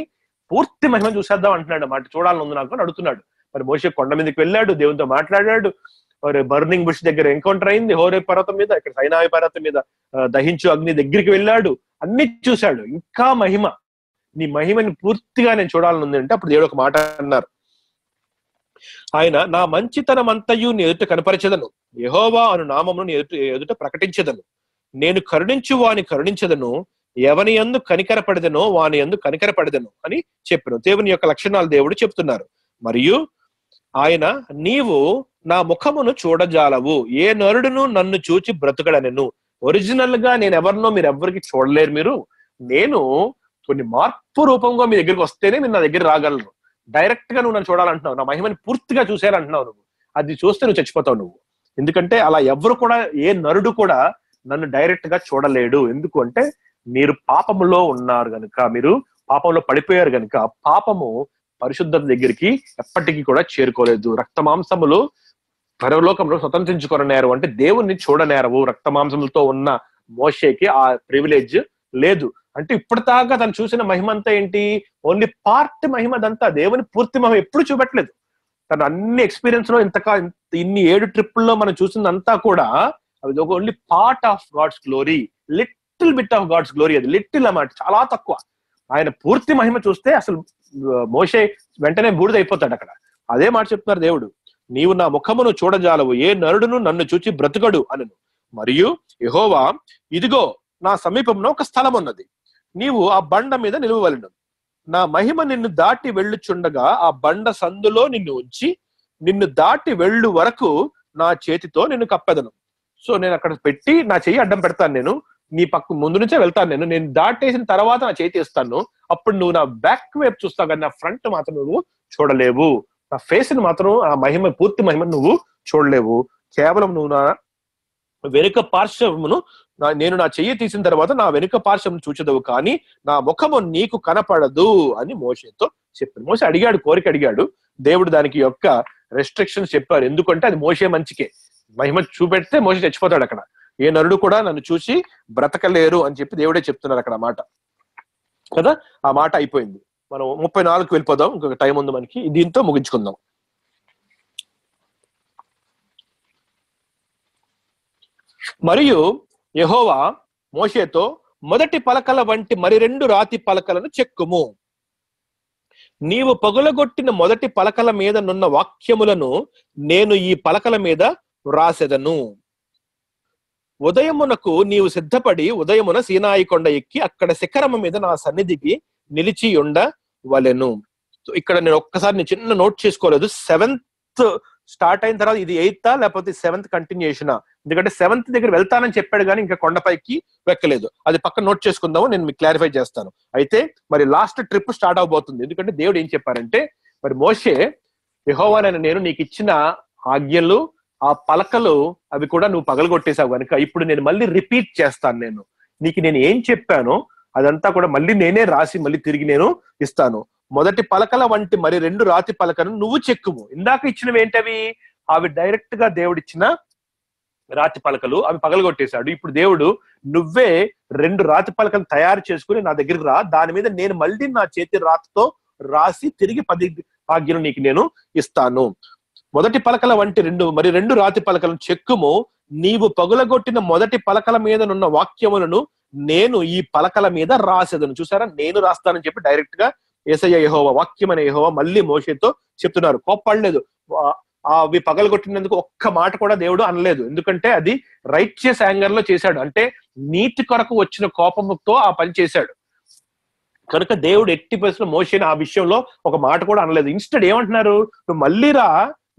పూర్తి మహిమ చూసేద్దాం అంటున్నాడు అన్నమాట, చూడాలని ఉంది నాకు అని అడుగుతున్నాడు. మరి మోషే కొండ మీదకి వెళ్ళాడు, దేవునితో మాట్లాడాడు, మరి బర్నింగ్ బుష్ దగ్గర ఎన్కౌంటర్ అయింది, హోరే పర్వతం మీద, ఇక్కడ సైనాయి పర్వతం మీద దహించు అగ్ని దగ్గరికి వెళ్ళాడు, అన్ని చూశాడు. ఇంకా మహిమ, నీ మహిమని పూర్తిగా నేను చూడాలని ఉంది అంటే అప్పుడు దేవుడు ఒక మాట అన్నారు, ఆయన, నా మంచితనం అంతయు నీ ఎదుట కనపరచెదను, యెహోవా అను నామమును నీ ఎదుట ప్రకటించెదను, నేను కరుణించు వాని కరుణించెదను, ఎవని యందు కనికరపడదనో వాని యందు కనికరపడదను అని చెప్పాను. దేవుని యొక్క లక్షణాలు దేవుడు చెప్తున్నారు. మరియు ఆయన, నీవు నా ముఖమును చూడజాలవు, ఏ నరుడును నన్ను చూచి బ్రతుకడనెను. ఒరిజినల్ గా నేను ఎవరినో మీరు ఎవరికి చూడలేరు, నేను కొన్ని మార్పు రూపంగా మీ దగ్గరికి వస్తేనే మీరు నా దగ్గర రాగలరు. డైరెక్ట్ గా నువ్వు నన్ను చూడాలంటున్నావు, నా మహిమని పూర్తిగా చూసేయాలంటున్నావు, నువ్వు అది చూస్తే నువ్వు చచ్చిపోతావు నువ్వు. ఎందుకంటే అలా ఎవరు కూడా, ఏ నరుడు కూడా నన్ను డైరెక్ట్ గా చూడలేడు. ఎందుకు అంటే మీరు పాపములో ఉన్నారు గనుక, మీరు పాపంలో పడిపోయారు గనుక, పాపము పరిశుద్ధత దగ్గరికి ఎప్పటికీ కూడా చేరుకోలేదు. రక్తమాంసములు పరలోకంలో స్వతంత్రించుకోనేరు, అంటే దేవుణ్ణి చూడనేరవు. రక్తమాంసములతో ఉన్న మోషేకి ఆ ప్రివిలేజ్ లేదు. అంటే ఇప్పటిదాకా తను చూసిన మహిమ అంతా ఏంటి, ఓన్లీ పార్ట్ మహిమ, అదంతా దేవుని పూర్తి మహిమ ఎప్పుడు చూపెట్టలేదు. తను అన్ని ఎక్స్పీరియన్స్ లో ఇన్ని 7 ట్రిప్పుల్లో మనం చూసిందంతా కూడా అది only part of God's glory, little bit of God's glory. అది లిటిల్ అన్నమాట, చాలా తక్కువ. ఆయన పూర్తి మహిమ చూస్తే అసలు మోషే వెంటనే బూడిదైపోతాడు అక్కడ. అదే మాట చెప్తున్నారు దేవుడు, నీవు నా ముఖమును చూడజాలవు, ఏ నరుడును నన్ను చూచి బ్రతుకడు అనను. మరియు యెహోవా, ఇదిగో నా సమీపంలో ఒక స్థలం ఉన్నది, నీవు ఆ బండ మీద నిలువవలెను. నా మహిమ నిన్ను దాటి వెళ్ళుచుండగా ఆ బండ సందులో నిన్ను ఉంచి నిన్ను దాటి వెళ్ళు వరకు నా చేతితో నిన్ను కప్పెదను. సో నేను అక్కడ పెట్టి నా చెయ్యి అడ్డం పెడతాను, నేను నీ పక్క ముందు నుంచే వెళ్తాను, నేను దాటేసిన తర్వాత నా చేతి ఇస్తాను. అప్పుడు నువ్వు నా బ్యాక్ వైపు చూస్తావు కానీ నా ఫ్రంట్ మాత్రం నువ్వు చూడలేవు. నా ఫేస్ ని మాత్రం ఆ మహిమ, పూర్తి మహిమ నువ్వు చూడలేవు. కేవలం నువ్వు నా వెనుక పార్శ్వమును, నేను నా చెయ్యి తీసిన తర్వాత నా వెనుక పార్శ్వమును చూచెదవు, కానీ నా ముఖము నీకు కనపడదు అని మోషేతో చెప్పాడు. మోషే అడిగాడు, కోరిక అడిగాడు. దేవుడు దానికి యొక్క రెస్ట్రిక్షన్స్ చెప్పారు. ఎందుకంటే అది మోషే మంచికే. మహిమ చూపెడితే మోషే చచ్చిపోతాడు అక్కడ. ఏ నరుడు కూడా నన్ను చూసి బ్రతకలేరు అని చెప్పి దేవుడే చెప్తున్నారు అక్కడ మాట కదా. ఆ మాట అయిపోయింది. మనం 34కి వెళ్ళిపోదాం, ఇంకొక టైం ఉంది మనకి, దీంతో ముగించుకుందాం. మరియు యెహోవా మోషేతో, మొదటి పలకల వంటి మరి 2 రాతి పలకలను చెక్కుము. నీవు పగులగొట్టిన మొదటి పలకల మీద నున్న వాక్యములను నేను ఈ పలకల మీద వ్రాసెదను. ఉదయమునకు నీవు సిద్ధపడి ఉదయమున సీనాయి కొండ ఎక్కి అక్కడ శిఖరము మీద నా సన్నిధికి నిలిచి ఉండవలెను. ఇక్కడ నేను ఒక్కసారి చిన్న నోట్ చేసుకోలేదు. 7th స్టార్ట్ అయిన తర్వాత ఇది 8th లేకపోతే 7th కంటిన్యూషనా? ఎందుకంటే 7th దగ్గర వెళ్తానని చెప్పాడు కానీ ఇంకా కొండపైకి వెక్కలేదు. అది పక్కన నోట్ చేసుకుందాము, నేను మీకు క్లారిఫై చేస్తాను. అయితే మరి లాస్ట్ ట్రిప్ స్టార్ట్ అవబోతుంది. ఎందుకంటే దేవుడు ఏం చెప్పారంటే, మరి మోషే, యెహోవానైన నేను నీకు ఇచ్చిన ఆజ్ఞలు, ఆ పలకలు అవి కూడా నువ్వు పగలగొట్టేశావు కనుక ఇప్పుడు నేను మళ్ళీ రిపీట్ చేస్తాను. నేను ఏం చెప్పానో అదంతా కూడా మళ్ళీ నేనే రాసి మళ్ళీ తిరిగి నేను ఇస్తాను. మొదటి పలకల వంటి మరి 2 రాతి పలకలను నువ్వు చెక్కుము. ఇందాక ఇచ్చినవి ఏంటవి? అవి డైరెక్ట్ గా దేవుడిచ్చిన రాతి పలకలు, అవి పగలగొట్టేశాడు. ఇప్పుడు దేవుడు, నువ్వే 2 రాతి పలకలు తయారు చేసుకుని నా దగ్గరికి రా, దాని మీద నేను మళ్ళీ నా చేతి రాతతో రాసి తిరిగి 10 ఆజ్ఞలు నీకు నేను ఇస్తాను. మొదటి పలకల వంటి 2 రాతి పలకలను చెక్కుము. నీవు పగులగొట్టిన మొదటి పలకల మీద నున్న వాక్యములను నేను ఈ పలకల మీద రాసేదను. చూసారా, నేను రాస్తానని చెప్పి డైరెక్ట్ గా యేసయ్య యెహోవా, వాక్యం అనే యెహోవా మళ్ళీ మోషేతో చెప్తున్నారు. కోప్పడలేదు. అవి పగలగొట్టినందుకు ఒక్క మాట కూడా దేవుడు అనలేదు. ఎందుకంటే అది రైచియస్ యాంగర్ లో చేశాడు. అంటే నీతి కొరకు వచ్చిన కోపంతో ఆ పని చేశాడు కనుక దేవుడు ఎట్టి పరిస్థితుల్లో మోషేని ఆ విషయంలో ఒక మాట కూడా అనలేదు. ఇన్స్టెడ్ ఏమంటున్నారు, నువ్వు మళ్ళీ రా,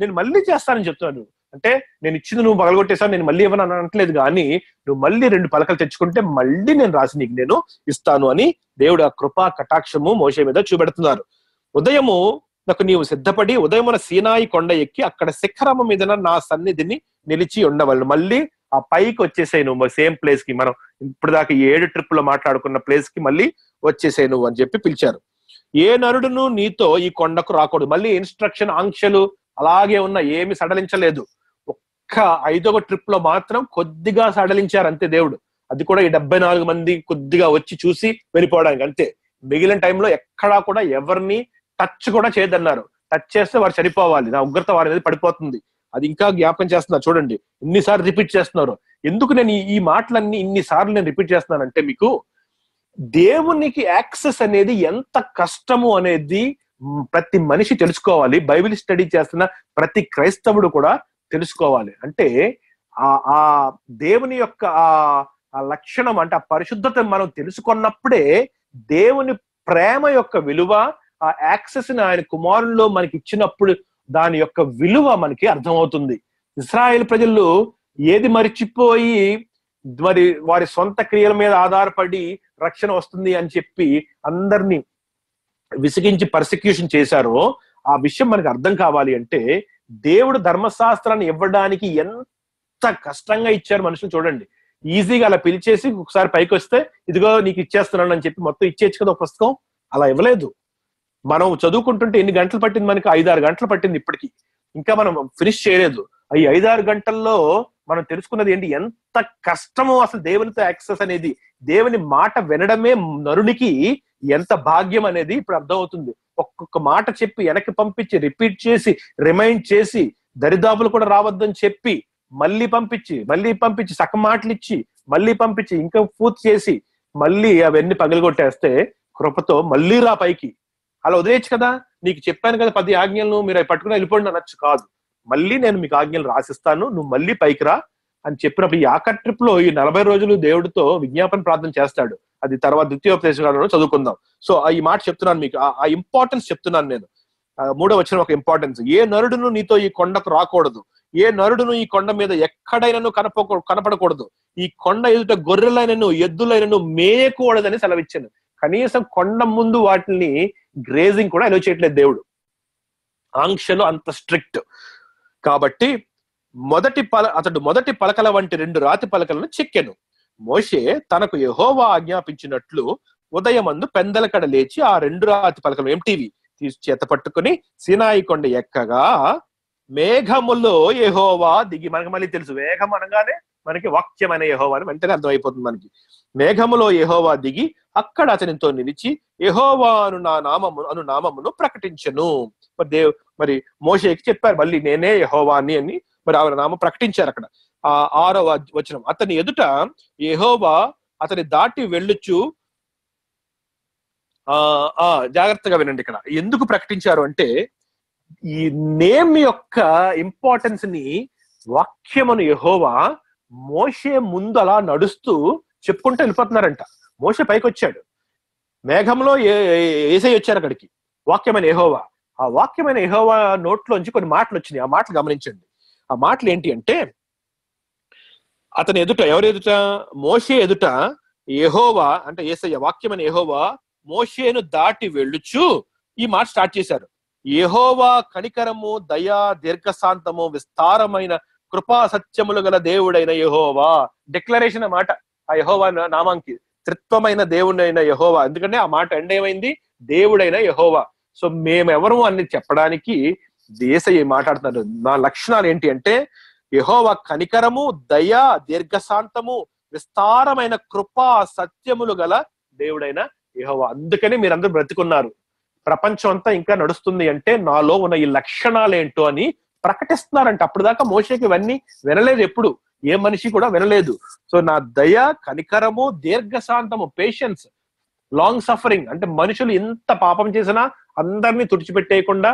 నేను మళ్ళీ చేస్తానని చెప్తున్నాను. అంటే నేను ఇచ్చింది నువ్వు పగలగొట్టేసావు, నేను మళ్ళీ ఏమని అనట్లేదు, కానీ నువ్వు మళ్ళీ 2 పలకలు తెచ్చుకుంటే మళ్ళీ నేను రాసి నీకు నేను ఇస్తాను అని దేవుడు ఆ కృపా కటాక్షము మోషే మీద చూపెడుతున్నారు. ఉదయము నాకు నీవు సిద్ధపడి ఉదయమున సీనాయి కొండ ఎక్కి అక్కడ శిఖరము మీద నా సన్నిధిని నిలిచి ఉండవలను. మళ్ళీ ఆ పైకి వచ్చేసాయి నువ్వు, సేమ్ ప్లేస్ కి, మనం ఇప్పుడు దాకా 7 ట్రిప్ లో మాట్లాడుకున్న ప్లేస్ కి మళ్ళీ వచ్చేసాయి నువ్వు అని చెప్పి పిలిచారు. ఏ నరుడును నీతో ఈ కొండకు రాకూడదు. మళ్ళీ ఇన్స్ట్రక్షన్, ఆంక్షలు అలాగే ఉన్న, ఏమి సడలించలేదు. ఒక్క 5వ ట్రిప్ లో మాత్రం కొద్దిగా సడలించారు అంతే దేవుడు. అది కూడా ఈ 74 మంది కొద్దిగా వచ్చి చూసి వెళ్ళిపోవడానికి అంతే. మిగిలిన టైంలో ఎక్కడా కూడా ఎవరిని టచ్ కూడా చేయదన్నారు. టచ్ చేస్తే వారు చనిపోవాలి, నా ఉగ్రత వారి మీద పడిపోతుంది. అది ఇంకా జ్ఞాపకం చేస్తున్నారు. చూడండి ఇన్నిసార్లు రిపీట్ చేస్తున్నారు. ఎందుకు నేను ఈ మాటలన్నీ ఇన్నిసార్లు నేను రిపీట్ చేస్తున్నానంటే, మీకు దేవునికి యాక్సెస్ అనేది ఎంత కష్టము అనేది ప్రతి మనిషి తెలుసుకోవాలి. బైబిల్ స్టడీ చేస్తున్న ప్రతి క్రైస్తవుడు కూడా తెలుసుకోవాలి. అంటే ఆ దేవుని యొక్క ఆ లక్షణం, అంటే ఆ పరిశుద్ధత మనం తెలుసుకున్నప్పుడే దేవుని ప్రేమ యొక్క విలువ, ఆ యాక్సెస్ ని ఆయన కుమారుల్లో మనకి ఇచ్చినప్పుడు దాని యొక్క విలువ మనకి అర్థమవుతుంది. ఇశ్రాయేలు ప్రజలు ఏది మరిచిపోయి మరి వారి సొంత క్రియల మీద ఆధారపడి రక్షణ వస్తుంది అని చెప్పి అందరినీ విసిగించి పర్సిక్యూషన్ చేశారో, ఆ విషయం మనకు అర్థం కావాలి అంటే దేవుడు ధర్మశాస్త్రాన్ని ఇవ్వడానికి ఎంత కష్టంగా ఇచ్చారు మనుషులు. చూడండి, ఈజీగా అలా పిలిచేసి ఒకసారి పైకి వస్తే ఇదిగో నీకు ఇచ్చేస్తున్నాను అని చెప్పి మొత్తం ఇచ్చేయచ్చు కదా ఒక పుస్తకం. అలా ఇవ్వలేదు. మనం చదువుకుంటుంటే ఎన్ని గంటలు పట్టింది మనకి? 5-6 గంటలు పట్టింది ఇప్పటికి. ఇంకా మనం ఫినిష్ చేయలేదు. ఈ 5-6 గంటల్లో మనం తెలుసుకున్నది ఏంటి, ఎంత కష్టమో అసలు దేవునితో యాక్సెస్ అనేది. దేవుని మాట వినడమే నరునికి ఎంత భాగ్యం అనేది ఇప్పుడు అర్థమవుతుంది. ఒక్కొక్క మాట చెప్పి వెనక్కి పంపించి రిపీట్ చేసి రిమైండ్ చేసి దరిదాపులు కూడా రావద్దని చెప్పి మళ్ళీ పంపించి సగం మాటలు ఇచ్చి మళ్ళీ పంపించి ఇంకా పూర్తి చేసి మళ్ళీ అవన్నీ పగలగొట్టేస్తే కృపతో మళ్ళీ రా పైకి. అలా వదిలేయచ్చు కదా, నీకు చెప్పాను కదా 10 ఆజ్ఞలను, మీరు అవి పట్టుకుని వెళ్ళిపోండి అనొచ్చు. కాదు, మళ్ళీ నేను మీకు ఆజ్ఞలు రాసిస్తాను, నువ్వు మళ్ళీ పైకి రా, అని చెప్పినప్పుడు ఈ ఆఖరి ట్రిప్ లో ఈ 40 రోజులు దేవుడితో విజ్ఞాపన ప్రార్థన చేస్తాడు. అది తర్వాత ద్వితీయోపదేశకాండంలో చదువుకుందాం. సో ఈ మాట చెప్తున్నాను మీకు, ఆ ఇంపార్టెన్స్ చెప్తున్నాను నేను. 3వ వచనం ఒక ఇంపార్టెన్స్. ఏ నరుడును నీతో ఈ కొండకు రాకూడదు, ఏ నరుడును ఈ కొండ మీద ఎక్కడైనాను కనపడకూడదు, ఈ కొండ ఎదుట గొర్రెలైనను ఎద్దులైనను మేయకూడదని సెలవిచ్చాను. కనీసం కొండ ముందు వాటిని గ్రేజింగ్ కూడా అలో చేయట్లేదు దేవుడు. ఆంక్షలు అంత స్ట్రిక్ట్ కాబట్టి అతడు మొదటి పలకల వంటి 2 రాతి పలకలను చెక్కెను. మోషే తనకు యెహోవా ఆజ్ఞాపించినట్లు ఉదయమందు పెందలకడ లేచి ఆ 2 రాతి పలకలు ఎంటీవీ తీసి చేత పట్టుకుని సీనాయి కొండ ఎక్కగా మేఘములో యెహోవా దిగి, మనకి మళ్ళీ తెలుసు మేఘం అనగానే మనకి వాక్యమైన యెహోవా అని వెంటనే అర్థమైపోతుంది మనకి. మేఘములో యెహోవా దిగి అక్కడ అతనితో నిలిచి యెహోవా అను నామమును ప్రకటించెను. మరి మోషేకి చెప్పారు మళ్ళీ నేనే యెహోవాని అని, మరి ఆయన నామం ప్రకటించారు అక్కడ. 6వ వచనం. అతని ఎదుట యెహోవా అతని దాటి వెళ్ళుచు, జాగ్రత్తగా వినండి ఇక్కడ ఎందుకు ప్రకటించారు అంటే, ఈ నేమ్ యొక్క ఇంపార్టెన్స్ ని వాక్యమును యెహోవా మోషే ముందు అలా నడుస్తూ చెప్పుకుంటూ వెళ్ళిపోతున్నారంట. మోషే పైకి వచ్చాడు, మేఘంలో యేసయ్య వచ్చారు అక్కడికి, వాక్యమైన యెహోవా. ఆ వాక్యమైన యెహోవా నోట్లోంచి కొన్ని మాటలు వచ్చినాయి. ఆ మాటలు గమనించండి. ఆ మాటలు ఏంటి అంటే, అతని ఎదుట, ఎవరి ఎదుట? మోషే ఎదుట యెహోవా అంటే యేసయ్య, వాక్యమైన యెహోవా మోషేను దాటి వెళ్ళుచు ఈ మాట స్టార్ట్ చేశారు. యెహోవా కనికరము దయా దీర్ఘశాంతము విస్తారమైన కృపా సత్యములు గల దేవుడైన యెహోవా. డిక్లరేషన్ అన్నమాట ఆ యెహోవా నామానికి, త్రిత్వమైన దేవుడైన యెహోవా. ఎందుకంటే ఆ మాట ఎండ్ ఏమైంది? దేవుడైన యెహోవా. సో మేమెవరు అని చెప్పడానికి యేసయ్య మాట్లాడుతున్నారు. నా లక్షణాలు ఏంటి అంటే, యెహోవా కనికరము దయా దీర్ఘశాంతము విస్తారమైన కృపా సత్యములు గల దేవుడైన యెహోవా. అందుకని మీరందరూ బ్రతికున్నారు, ప్రపంచం అంతా ఇంకా నడుస్తుంది అంటే నాలో ఉన్న ఈ లక్షణాలు ఏంటో అని ప్రకటిస్తున్నారంట. అప్పుడు దాకా మోషేకి ఇవన్నీ వినలేదు, ఎప్పుడు ఏ మనిషి కూడా వినలేదు. సో నా దయ, కనికరము, దీర్ఘశాంతము, పేషెన్స్, లాంగ్ సఫరింగ్, అంటే మనుషులు ఎంత పాపం చేసినా అందరినీ తుడిచిపెట్టేయకుండా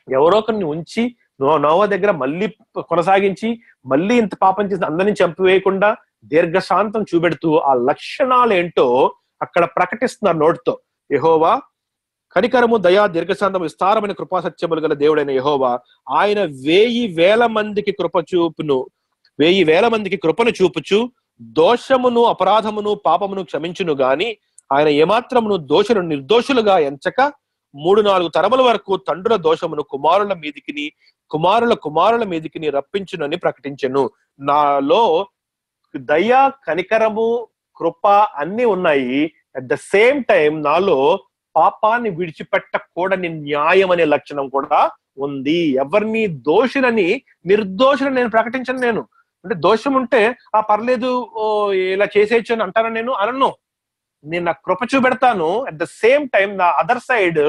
ఎవరో ఒకరిని ఉంచి నోవా దగ్గర మళ్ళీ కొనసాగించి మళ్ళీ ఇంత పాపం చేసిన అందరినీ చంపివేయకుండా దీర్ఘశాంతం చూపెడుతూ ఆ లక్షణాలు ఏంటో అక్కడ ప్రకటిస్తున్నారు నోటితో. యెహోవా కనికరము దయా దీర్ఘశాంతం విస్తారమైన కృపా సత్యములు గల దేవుడైన యెహోవా, ఆయన 1000 మందికి కృపను చూపుచు దోషమును అపరాధమును పాపమును క్షమించును గాని ఆయన ఏమాత్రమును దోషులను నిర్దోషులుగా ఎంచక 3-4 తరముల వరకు తండ్రుల దోషమును కుమారుల మీదికి రప్పించునని ప్రకటించెను. నాలో దయ, కనికరము, కృప అన్ని ఉన్నాయి. అట్ ద సేమ్ టైం నాలో పాపాన్ని విడిచిపెట్టకూడని న్యాయం అనే లక్షణం కూడా ఉంది. ఎవరిని దోషులని నిర్దోషులని నేను ప్రకటించను. నేను అంటే దోషం ఉంటే పర్లేదు ఇలా చేసేయచ్చు అని అంటాను, నేను అనను. నేను నా కృప చూపెడతాను. అట్ ద సేమ్ టైం నా అదర్ సైడ్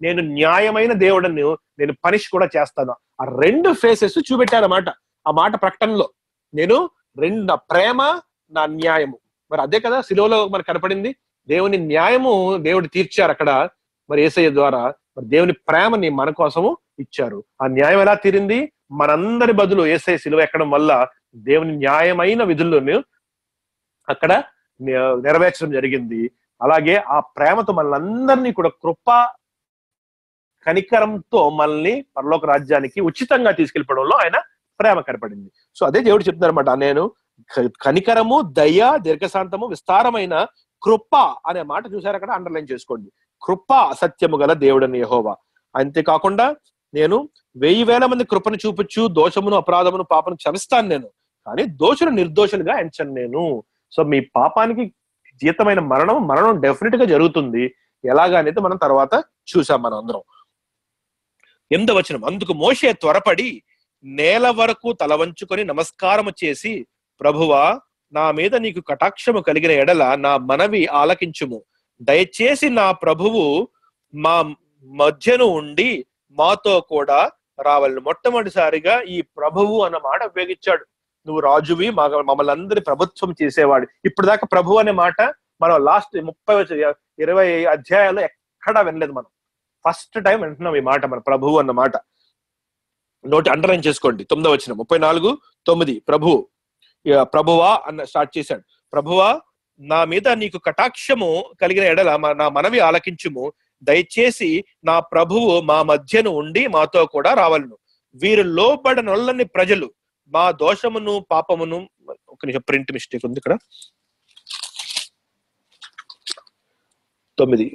నేను న్యాయమైన దేవుడని నేను పనిష్ కూడా చేస్తాను. ఆ 2 ఫేసెస్ చూపెట్టారన్నమాట ఆ మాట ప్రకటనలో. నేను నా ప్రేమ, నా న్యాయము. మరి అదే కదా శిలువలో మనకు కనపడింది. దేవుని న్యాయము దేవుడు తీర్చారు అక్కడ మరి యేసయ్య ద్వారా. మరి దేవుని ప్రేమని మన కోసము ఇచ్చారు. ఆ న్యాయం ఎలా తీరింది? మనందరి బదులు యేసయ్య శిలువ ఎక్కడం వల్ల దేవుని న్యాయమైన విధులను అక్కడ నెరవేర్చడం జరిగింది. అలాగే ఆ ప్రేమతో మనల్ని కూడా కృప కనికరంతో మనల్ని పరలోక రాజ్యానికి ఉచితంగా తీసుకెళ్ళిపోవడంలో ఆయన ప్రేమ కనపడింది. సో అదే దేవుడు చెప్తున్నారన్నమాట. నేను కనికరము, దయ, దీర్ఘశాంతము, విస్తారమైన కృప అనే మాట చూసారు అక్కడ, అండర్లైన్ చేసుకోండి. కృప సత్యము గల దేవుడని యెహోవా. అంతేకాకుండా నేను 1000 మంది కృపను చూపించు దోషమును అపరాధమును పాపను క్షమిస్తాను నేను, కానీ దోషులు నిర్దోషులుగా ఎంచను నేను. సో మీ పాపానికి జీతమైన మరణం డెఫినెట్ గా జరుగుతుంది. ఎలాగా అనేది మనం తర్వాత చూసాం మనం అందరం. 8వ వచనం. అందుకు మోషే త్వరపడి నేల వరకు తల వంచుకొని నమస్కారము చేసి, ప్రభువా, నా మీద నీకు కటాక్షము కలిగిన ఎడల నా మనవి ఆలకించుము. దయచేసి నా ప్రభువు మా మధ్యను ఉండి మాతో కూడా రావాలని. మొట్టమొదటిసారిగా ఈ ప్రభువు అన్న మాట ఉపయోగించాడు. నువ్వు రాజువి, మమ్మల్ని అందరి ప్రభుత్వం చేసేవాడు. ఇప్పుడు దాకా ప్రభు అనే మాట మనం లాస్ట్ 20 అధ్యాయాలు ఎక్కడా వినలేదు. మనం ఫస్ట్ టైం వింటున్నాం ఈ మాట, మన ప్రభువు అన్న మాట. నోటి అండర్లైన్ చేసుకోండి. 9వ వచనం 34:9. ప్రభువు ప్రభువా అన్న స్టార్ట్ చేశాడు. ప్రభువా, నా మీద నీకు కటాక్షము కలిగిన ఎడల నా మనవి ఆలకించుము. దయచేసి నా ప్రభువు మా మధ్యను ఉండి మాతో కూడా రావలను. వీరు లోబడనొల్లని ప్రజలు, మా దోషమును పాపమును. ఒక నిమిషం, ప్రింట్ మిస్టేక్ ఉంది ఇక్కడ. 9.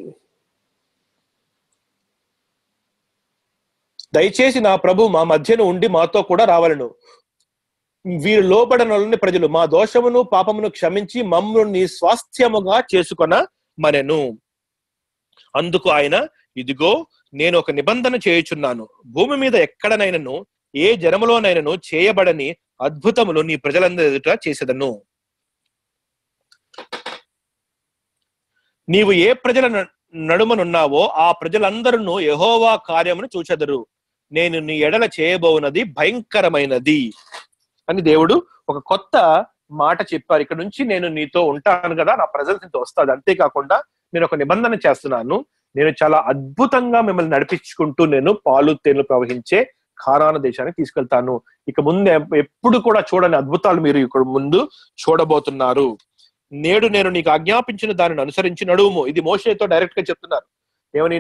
దయచేసి నా ప్రభు మా మధ్యను ఉండి మాతో కూడా రావలను. వీరు లోబడనొల్లని ప్రజలు, మా దోషమును పాపమును క్షమించి మమ్మును నీ స్వాస్థ్యముగా చేసుకొన మనెను. అందుకు ఆయన, ఇదిగో నేను ఒక నిబంధన చేయుచున్నాను. భూమి మీద ఎక్కడనైనను ఏ జనములోనైనను చేయబడని అద్భుతములు నీ ప్రజలందరి ఎదుట చేసేదను. నీవు ఏ ప్రజల నడుమనున్నావో ఆ ప్రజలందరూ యెహోవా కార్యమును చూచెదరు. నేను నీ ఎడల చేయబోనది భయంకరమైనది అని దేవుడు ఒక కొత్త మాట చెప్పారు. ఇక్కడ నుంచి నేను నీతో ఉంటాను కదా, నా ప్రజెన్స్ నీతో వస్తుంది. అంతేకాకుండా నేను ఒక నిబంధన చేస్తున్నాను. నేను చాలా అద్భుతంగా మిమ్మల్ని నడిపించుకుంటూ నేను పాలు తేనెలు ప్రవహించే ఖానాను దేశానికి తీసుకెళ్తాను. ఇక ముందు ఎప్పుడు కూడా చూడని అద్భుతాలు మీరు ఇక్కడ ముందు చూడబోతున్నారు. నేడు నేను నీకు ఆజ్ఞాపించిన దానిని అనుసరించి నడువుము. ఇది మోషేతో డైరెక్ట్ గా చెప్తున్నారు. ఏమని?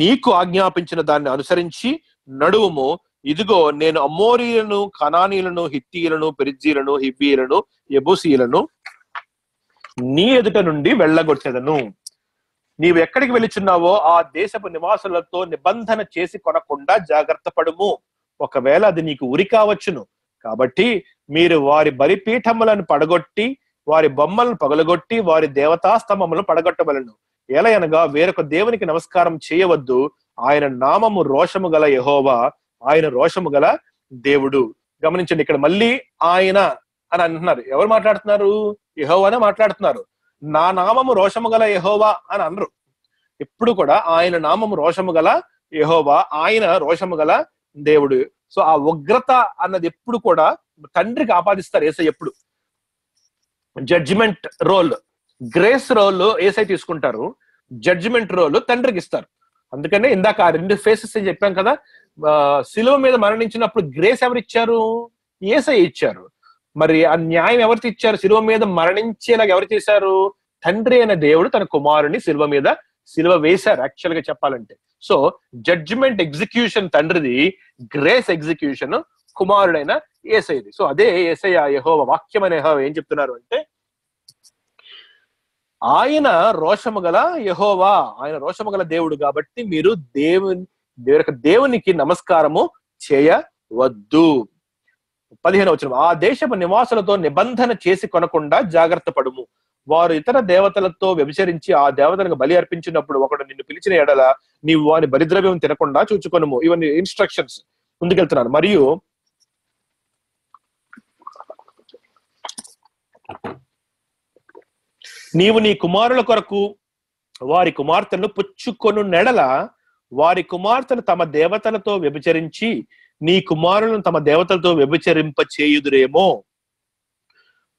నీకు ఆజ్ఞాపించిన దాన్ని అనుసరించి నడువుము. ఇదిగో నేను అమోరీలను, కనానీలను, హిత్తీయులను, పెరిజ్జీలను, హివ్వీయులను, యెబూసీయులను నీ ఎదుట నుండి వెళ్ళగొట్టెదను. నీవు ఎక్కడికి వెళుచున్నావో ఆ దేశపు నివాసులతో నిబంధన చేసి కొనకుండా జాగ్రత్త పడుము. ఒకవేళ అది నీకు ఉరి కావచ్చును. కాబట్టి మీరు వారి బలిపీఠములను పడగొట్టి, వారి బొమ్మలను పగలగొట్టి, వారి దేవతాస్తంభములను పడగొట్టవలను. ఎలయనగా వేరొక దేవునికి నమస్కారం చేయవద్దు. ఆయన నామము రోషము గల యెహోవా, ఆయన రోషము గల దేవుడు. గమనించండి, ఇక్కడ మళ్ళీ ఆయన అని అంటున్నారు. ఎవరు మాట్లాడుతున్నారు? యెహోవానే మాట్లాడుతున్నారు. నా నామము రోషము గల యెహోవా అని అనరు. ఎప్పుడు కూడా ఆయన నామము రోషము గల యెహోవా, ఆయన రోషము గల దేవుడు. సో ఆ ఉగ్రత అన్నది ఎప్పుడు కూడా తండ్రికి ఆపాదిస్తారు. యేసయ్య ఎప్పుడు జడ్జిమెంట్ రోల్, గ్రేస్ రోల్ యేసయ్య తీసుకుంటారు, జడ్జిమెంట్ రోల్ తండ్రికి ఇస్తారు. అందుకనే ఇందాక ఆ 2 ఫేసెస్ చెప్పాం కదా. శిలువ మీద మరణించినప్పుడు గ్రేస్ ఎవరు ఇచ్చారు? యేసయ్య ఇచ్చారు. మరి ఆ న్యాయం ఎవరికి ఇచ్చారు? శిలువ మీద మరణించేలాగా ఎవరు చేశారు? తండ్రి అయిన దేవుడు తన కుమారుని శిలువ వేశారు యాక్చువల్ గా చెప్పాలంటే. సో జడ్జిమెంట్ ఎగ్జిక్యూషన్ తండ్రిది, గ్రేస్ ఎగ్జిక్యూషన్ కుమారుడైన యేసయ్యది. సో అదే యేసయ్య యెహోవా వాక్యం అనే యెహోవా ఏం చెప్తున్నారు అంటే, ఆయన రోషము గల యెహోవా, ఆయన రోషము గల దేవుడు. కాబట్టి మీరు దేవునికి నమస్కారము చేయవద్దు. 15వ వచనం, ఆ దేశపు నివాసులతో నిబంధన చేసి కొనకుండా జాగ్రత్త పడుము. వారు ఇతర దేవతలతో వ్యభిచరించి ఆ దేవతలకు బలి అర్పించినప్పుడు ఒకడు నిన్ను పిలిచిన ఎడల నీవు వాని బలిద్రవ్యం తినకుండా చూచుకొనుము. ఇవన్నీ ఇన్స్ట్రక్షన్స్. ముందుకెళ్తున్నాను. మరియు నీవు నీ కుమారుల కొరకు వారి కుమార్తెలను పుచ్చుకొను నెడల వారి కుమార్తెలు తమ దేవతలతో వ్యభిచరించి నీ కుమారులను తమ దేవతలతో వ్యభిచరింప చేయుదురేమో.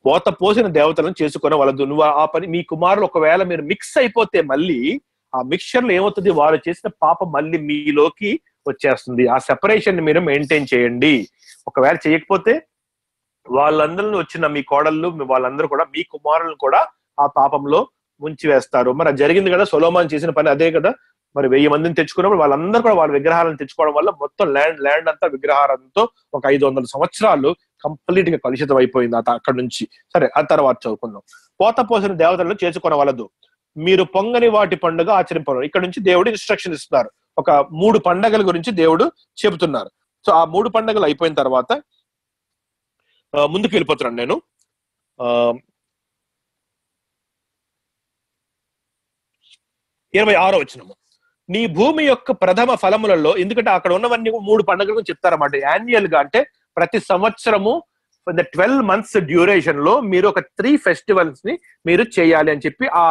పోత పోసిన దేవతలను చేసుకొనవలదు. నువ్వు ఆ పని, మీ కుమారులు ఒకవేళ మీరు మిక్స్ అయిపోతే మళ్ళీ ఆ మిక్స్చర్లో ఏమవుతుంది? వారు చేసిన పాపం మళ్ళీ మీలోకి వచ్చేస్తుంది. ఆ సెపరేషన్ మీరు మెయింటైన్ చేయండి. ఒకవేళ చేయకపోతే వాళ్ళందరినీ వచ్చిన మీ కోడళ్ళు వాళ్ళందరూ కూడా మీ కుమారులను కూడా ఆ పాపంలో ముంచి వేస్తారు. మరి అది జరిగింది కదా, సొలొమోను చేసిన పని అదే కదా. మరి 1000 మందిని తెచ్చుకున్నప్పుడు వాళ్ళందరూ కూడా వాళ్ళ విగ్రహాలను తెచ్చుకోవడం వల్ల మొత్తం ల్యాండ్ అంతా విగ్రహాలతో ఒక 500 సంవత్సరాలు కంప్లీట్ గా కలుషితం అయిపోయింది అక్కడి నుంచి. సరే, ఆ తర్వాత చదువుకుందాం. పోత పోసిన దేవతలను చేసుకొనవలదు, మీరు పొంగని వాటి పండుగ ఆచరింపరు. ఇక్కడ నుంచి దేవుడు ఇన్స్ట్రక్షన్ ఇస్తున్నారు. ఒక 3 పండగల గురించి దేవుడు చెబుతున్నారు. సో ఆ 3 పండగలు అయిపోయిన తర్వాత ముందుకు వెళ్ళిపోతున్నాను నేను. 26వ వచనము, నీ భూమి యొక్క ప్రథమ ఫలములలో, ఎందుకంటే అక్కడ ఉన్నవన్నీ 3 పండుగలు చెప్తారన్నమాట. యాన్యువల్ గా అంటే ప్రతి సంవత్సరము 12 months డ్యూరేషన్ లో మీరు ఒక 3 festivals ని మీరు చేయాలి అని చెప్పి ఆ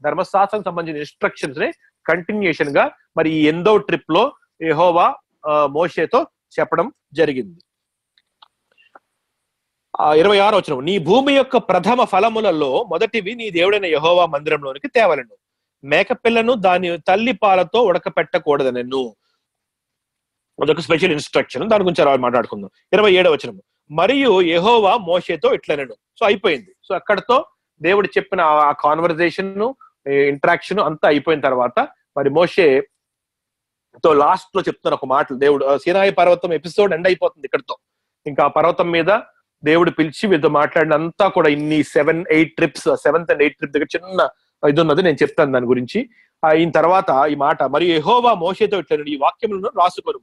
ధర్మశాస్త్రం సంబంధించిన ఇన్స్ట్రక్షన్స్ ని కంటిన్యూషన్ గా మరి ఈ 8వ ట్రిప్ లో యెహోవా మోషేతో చెప్పడం జరిగింది. 26వ వచనం, నీ భూమి యొక్క ప్రథమ ఫలములలో మొదటివి నీ దేవుడైన యెహోవా మందిరంలోనికి తేవలను. మేకపిల్లను దాని తల్లి పాలతో ఉడకపెట్టకూడదనెను. అదొక స్పెషల్ ఇన్స్ట్రక్షన్. దాని గురించి మాట్లాడుకుందాం. 27వ వచనం, మరియు యెహోవా మోషేతో ఇట్లనెను. సో అయిపోయింది. సో అక్కడతో దేవుడు చెప్పిన ఆ కాన్వర్జేషన్, ఇంటరాక్షన్ అంతా అయిపోయిన తర్వాత మరి మోషే తో లాస్ట్ లో చెప్తున్నారు ఒక మాట. దేవుడు సీనాయి పర్వతం ఎపిసోడ్ ఎండ్ అయిపోతుంది ఇక్కడతో. ఇంకా ఆ పర్వతం మీద దేవుడు పిలిచి వీరితో మాట్లాడినంతా కూడా ఇన్ని 7-8 trips, 7th and 8th trip దగ్గర చిన్న ఇది ఉన్నది, నేను చెప్తాను దాని గురించి. అయిన తర్వాత ఈ మాట, మరియు యెహోవా మోషేతో ఇట్లనెను, ఈ వాక్యములను రాసుకొను.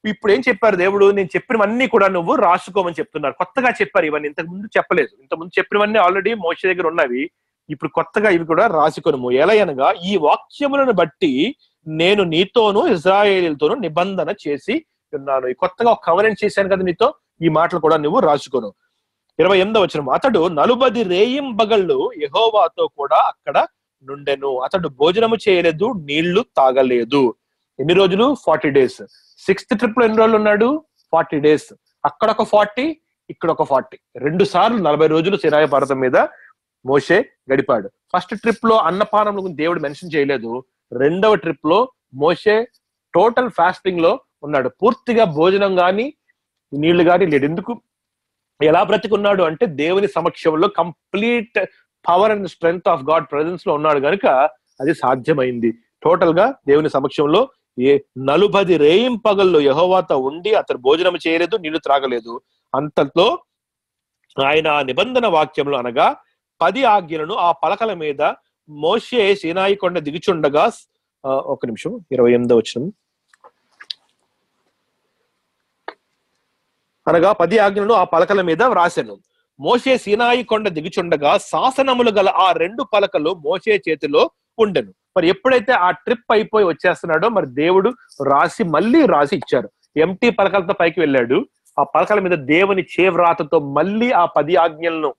ఇప్పుడు ఏం చెప్పారు దేవుడు? నేను చెప్పినవన్నీ కూడా నువ్వు రాసుకోమని చెప్తున్నారు. కొత్తగా చెప్పారు ఇవన్నీ, ఇంతకు ముందు చెప్పలేదు. ఇంతకుముందు చెప్పినవన్నీ ఆల్రెడీ మోషే దగ్గర ఉన్నవి. ఇప్పుడు కొత్తగా ఇవి కూడా రాసుకొనుము. ఎలా అనగా, ఈ వాక్యములను బట్టి నేను నీతోనూ ఇశ్రాయేలీయులతోనూ నిబంధన చేసి ఉన్నాను. ఈ కొత్తగా ఒక కవరెంట్ చేశాను కదా నీతో, ఈ మాటలు కూడా నువ్వు రాసుకోను. 28వ వచనం, అతడు 40 రేయింబగళ్ళు యెహోవాతో కూడా అక్కడ నుండెను. అతడు భోజనము చేయలేదు, నీళ్లు తాగలేదు. ఎన్ని రోజులు? 40 days. 6th ట్రిప్ లో ఎన్ని రోజులు ఉన్నాడు? 40 days. అక్కడ ఒక 40, ఇక్కడ ఒక 40. 2 సార్లు 40 రోజులు సీనాయి పర్వతం మీద మోషే గడిపాడు. ఫస్ట్ ట్రిప్ లో అన్నపానం దేవుడు మెన్షన్ చేయలేదు. 2వ ట్రిప్ లో మోషే టోటల్ ఫాస్టింగ్ లో ఉన్నాడు. పూర్తిగా భోజనం గాని నీళ్లు గాని లేదు. ఎందుకు? ఎలా బ్రతికున్నాడు అంటే దేవుని సమక్షంలో complete power and strength of God presence లో ఉన్నాడు కనుక అది సాధ్యమైంది. టోటల్ గా దేవుని సమక్షంలో 40 రేయింపగళ్ళు యెహోవాతో ఉండి అతను భోజనం చేయలేదు, నీళ్లు త్రాగలేదు. అంతలో ఆయన నిబంధన వాక్యములు అనగా 10 ఆజ్ఞలను ఆ పలకల మీద మోషే సీనాయి కొండ దిగుచుండగా, ఒక నిమిషం, 28వ వచనం, అనగా 10 ఆజ్ఞలను ఆ పలకల మీద వ్రాసెను. మోషే సీనాయి కొండ దిగుచుండగా శాసనములు గల ఆ 2 పలకలు మోషే చేతిలో ఉండెను. మరి ఎప్పుడైతే ఆ ట్రిప్ అయిపోయి వచ్చేస్తున్నాడో మరి దేవుడు మళ్ళీ రాసి ఇచ్చారు. ఎంటీ పలకలతో పైకి వెళ్ళాడు. ఆ పలకల మీద దేవుని చేవ్రాతతో మళ్ళీ ఆ 10 ఆజ్ఞలను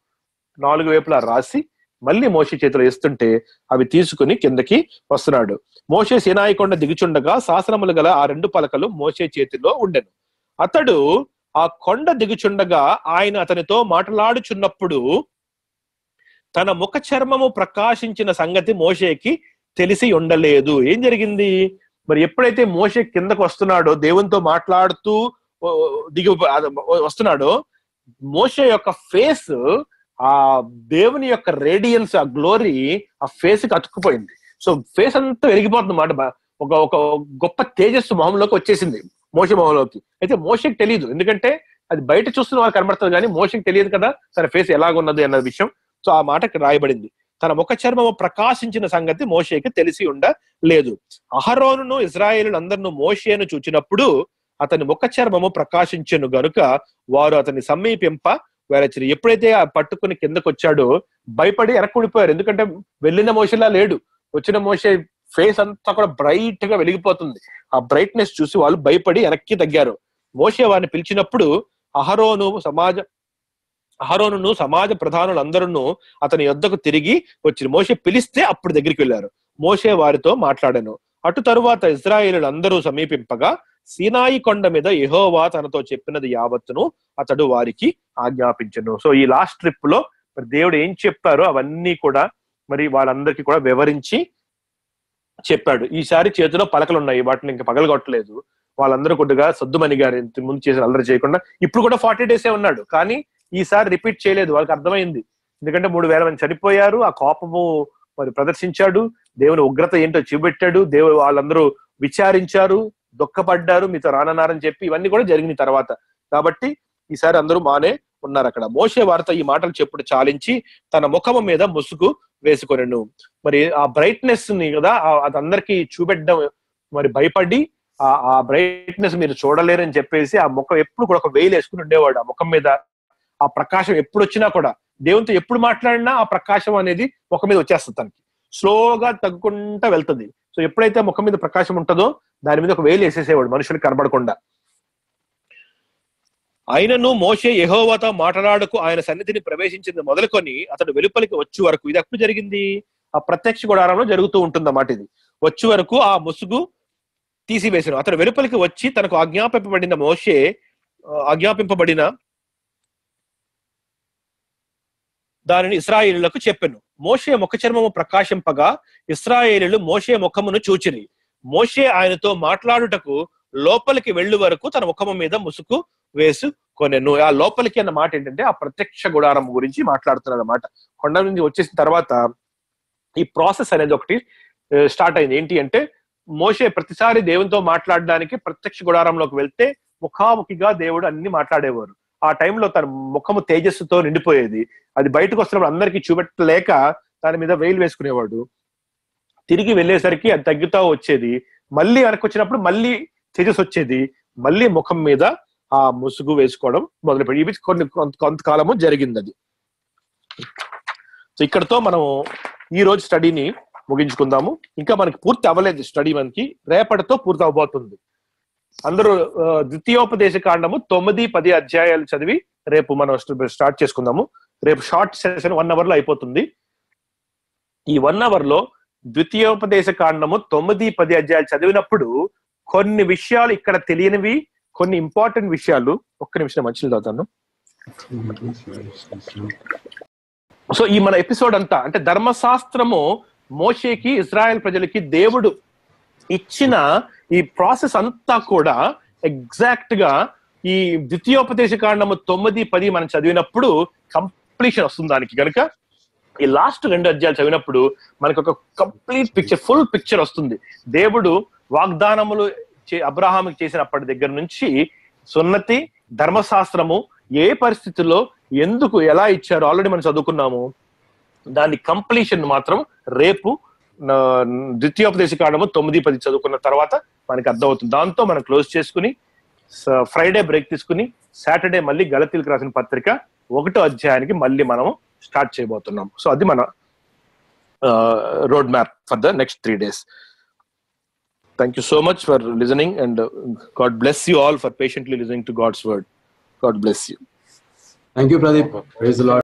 4 వైపులా రాసి మళ్ళీ మోషే చేతిలో ఇస్తుంటే అవి తీసుకుని కిందకి వస్తున్నాడు. మోషే సీనాయి కొండ దిగుచుండగా శాసనములు గల ఆ 2 పలకలు మోషే చేతిలో ఉండెను. అతడు ఆ కొండ దిగుచుండగా ఆయన అతనితో మాట్లాడుచున్నప్పుడు తన ముఖ చర్మము ప్రకాశించిన సంగతి మోషేకి తెలిసి ఉండలేదు. ఏం జరిగింది? మరి ఎప్పుడైతే మోషే కిందకు వస్తున్నాడో, దేవునితో మాట్లాడుతూ దిగి వస్తున్నాడో, మోషే యొక్క ఫేస్, ఆ దేవుని యొక్క రేడియన్స్, ఆ గ్లోరీ ఆ ఫేస్ కి అతుక్కుపోయింది. సో ఫేస్ అంతా వెలిగిపోతుంది అన్నమాట. ఒక గొప్ప తేజస్సు మొహంలోకి వచ్చేసింది మోషే మొహంలోకి. అయితే మోషేకి తెలియదు, ఎందుకంటే అది బయట చూస్తున్న వాళ్ళు కనబడుతుంది కానీ మోషేకి తెలియదు కదా తన ఫేస్ ఎలాగున్నది అన్న విషయం. సో ఆ మాటకి రాయబడింది, తన ముఖ చర్మము ప్రకాశించిన సంగతి మోషేకి తెలిసి ఉండలేదు. అహరోనును ఇశ్రాయేలులందరూ మోషేను చూచినప్పుడు అతని ముఖ చర్మము ప్రకాశించెను గనుక వారు అతన్ని సమీపింప వెరచిరి. ఎప్పుడైతే ఆ పట్టుకుని కిందకు వచ్చాడో భయపడి వెనక్కుడిపోయారు. ఎందుకంటే వెళ్ళిన మోషేలా లేడు. వచ్చిన మోషే ఫేస్ అంతా కూడా బ్రైట్ గా వెలిగిపోతుంది. ఆ బ్రైట్నెస్ చూసి వాళ్ళు భయపడి వెనక్కి తగ్గారు. మోషే వారిని పిలిచినప్పుడు అహరోనును సమాజ ప్రధానులందరూ అతని యొద్దకు తిరిగి వచ్చి మోషే పిలిస్తే అప్పుడు దగ్గరికి వెళ్ళారు. మోషే వారితో మాట్లాడాను. అటు తరువాత ఇశ్రాయేలులందరూ సమీపింపగా సీనాయి కొండ మీద యెహోవా తనతో చెప్పినది యావత్తును అతడు వారికి ఆజ్ఞాపించెను. సో ఈ లాస్ట్ ట్రిప్ లో మరి దేవుడు ఏం చెప్పారో అవన్నీ కూడా మరి వాళ్ళందరికీ కూడా వివరించి చెప్పాడు. ఈసారి చేతిలో పలకలు ఉన్నాయి, వాటిని ఇంకా పగలగొట్టలేదు. వాళ్ళందరూ కొద్దిగా సద్దుమణి గారు ముందు చేసిన అల్లరి చేయకుండా ఇప్పుడు కూడా 40 days ఉన్నాడు, కానీ ఈసారి రిపీట్ చేయలేదు. వాళ్ళకి అర్థమైంది, ఎందుకంటే 3000 మంది చనిపోయారు. ఆ కోపము మరి ప్రదర్శించాడు, దేవుని ఉగ్రత ఏంటో చూపెట్టాడు. దేవుడు వాళ్ళందరూ విచారించారు, దుఃఖపడ్డారు, మీతో రానన్నారని చెప్పి ఇవన్నీ కూడా జరిగిన తర్వాత. కాబట్టి ఈసారి అందరూ బానే ఉన్నారు అక్కడ. మోషే వారితో ఈ మాటలు చెప్పుడు చాలించి తన ముఖము మీద ముసుగు వేసుకొనెను. మరి ఆ బ్రైట్నెస్ ని కదా అది అందరికి చూపెట్టడం మరి భయపడి ఆ బ్రైట్నెస్ మీరు చూడలేరని చెప్పేసి ఆ ముఖం ఎప్పుడు కూడా ఒక వేలు వేసుకుని ఉండేవాడు. ఆ ముఖం మీద ఆ ప్రకాశం ఎప్పుడు వచ్చినా కూడా, దేవునితో ఎప్పుడు మాట్లాడినా ఆ ప్రకాశం అనేది ముఖం మీద వచ్చేస్తుంది. తనకి స్లోగా తగ్గుకుంటా వెళ్తుంది. సో ఎప్పుడైతే ముఖం మీద ప్రకాశం ఉంటుందో దాని మీద ఒక వేలు వేసేసేవాడు మనుషులకు కనబడకుండా. ఆయనను మోషే యెహోవాతో మాట్లాడకు ఆయన సన్నిధిని ప్రవేశించింది మొదలుకొని అతడు వెలుపలికి వచ్చే వరకు, ఇది ఎప్పుడు జరిగింది? ఆ ప్రత్యక్ష గుడారంలో జరుగుతూ ఉంటుంది అన్నమాట. ఇది వచ్చే వరకు ఆ ముసుగు తీసివేసాను. అతడు వెలుపలికి వచ్చి తనకు ఆజ్ఞాపింపబడిన దానిని ఇశ్రాయేలులకు చెప్పెను. మోషే ముఖ చర్మము ప్రకాశింపగా ఇశ్రాయేలీయులు మోషే ముఖమును చూచిరి. మోషే ఆయనతో మాట్లాడుటకు లోపలికి వెళ్ళు వరకు తన ముఖము మీద ముసుగు కొనెను. ఆ లోపలికి అన్న మాట ఏంటంటే ఆ ప్రత్యక్ష గుడారం గురించి మాట్లాడుతున్నారు అన్నమాట. కొండ నుంచి వచ్చేసిన తర్వాత ఈ ప్రాసెస్ అనేది ఒకటి స్టార్ట్ అయింది. ఏంటి అంటే మోషే ప్రతిసారి దేవునితో మాట్లాడడానికి ప్రత్యక్ష గుడారంలోకి వెళ్తే ముఖాముఖిగా దేవుడు అన్ని మాట్లాడేవారు. ఆ టైంలో తన ముఖము తేజస్సుతో నిండిపోయేది. అది బయటకు వస్తున్నప్పుడు అందరికీ చూపెట్టలేక దాని మీద వేలు వేసుకునేవాడు. తిరిగి వెళ్ళేసరికి అది తగ్గుతా వచ్చేది. మళ్ళీ వెనక్కి వచ్చినప్పుడు మళ్ళీ తేజస్ వచ్చేది. మళ్ళీ ముఖం మీద ఆ ముసుగు వేసుకోవడం మొదలుపెట్టి ఇవి కొంతకాలము జరిగింది. అది సో ఇక్కడతో మనం ఈ రోజు స్టడీని ముగించుకుందాము. ఇంకా మనకి పూర్తి అవ్వలేదు స్టడీ, మనకి రేపటితో పూర్తి అవబోతుంది. అందరూ ద్వితీయోపదేశ కాండము 9-10 అధ్యాయాలు చదివి రేపు మనం స్టార్ట్ చేసుకుందాము. రేపు షార్ట్ సెషన్ 1 hour లో అయిపోతుంది. ఈ 1 hour లో ద్వితీయోపదేశ కాండము 9-10 అధ్యాయాలు చదివినప్పుడు కొన్ని విషయాలు ఇక్కడ తెలియనివి, కొన్ని ఇంపార్టెంట్ విషయాలు. ఒక్క నిమిషం మంచిగా చదువుతాను. సో ఈ మన ఎపిసోడ్ అంతా అంటే ధర్మశాస్త్రము మోషేకి ఇజ్రాయెల్ ప్రజలకి దేవుడు ఇచ్చిన ఈ ప్రాసెస్ అంతా కూడా ఎగ్జాక్ట్ గా ఈ ద్వితీయోపదేశ కాండము 9-10 మనం చదివినప్పుడు కంప్లీషన్ వస్తుంది. దానికి కనుక ఈ లాస్ట్ 2 అధ్యాయాలు చదివినప్పుడు మనకు ఒక కంప్లీట్ పిక్చర్, ఫుల్ పిక్చర్ వస్తుంది. దేవుడు వాగ్దానములు అబ్రహాముకి చేసినప్పటి దగ్గర నుంచి సున్నతి, ధర్మశాస్త్రము ఏ పరిస్థితుల్లో ఎందుకు ఎలా ఇచ్చారో ఆల్రెడీ మనం చదువుకున్నాము. దాని కంప్లీషన్ మాత్రం రేపు ద్వితీయోపదేశ కాండము 9-10 చదువుకున్న తర్వాత మనకి అర్థమవుతుంది. దాంతో మనం క్లోజ్ చేసుకుని ఫ్రైడే బ్రేక్ తీసుకుని సాటర్డే మళ్ళీ గలతీలకు రాసిన పత్రిక 1వ అధ్యాయానికి మళ్ళీ మనం స్టార్ట్ చేయబోతున్నాం. సో అది మన road map for the next 3 days. Thank you so much for listening, and God bless you all for patiently listening to God's word. God bless you. Thank you, Pradeep. Praise the Lord.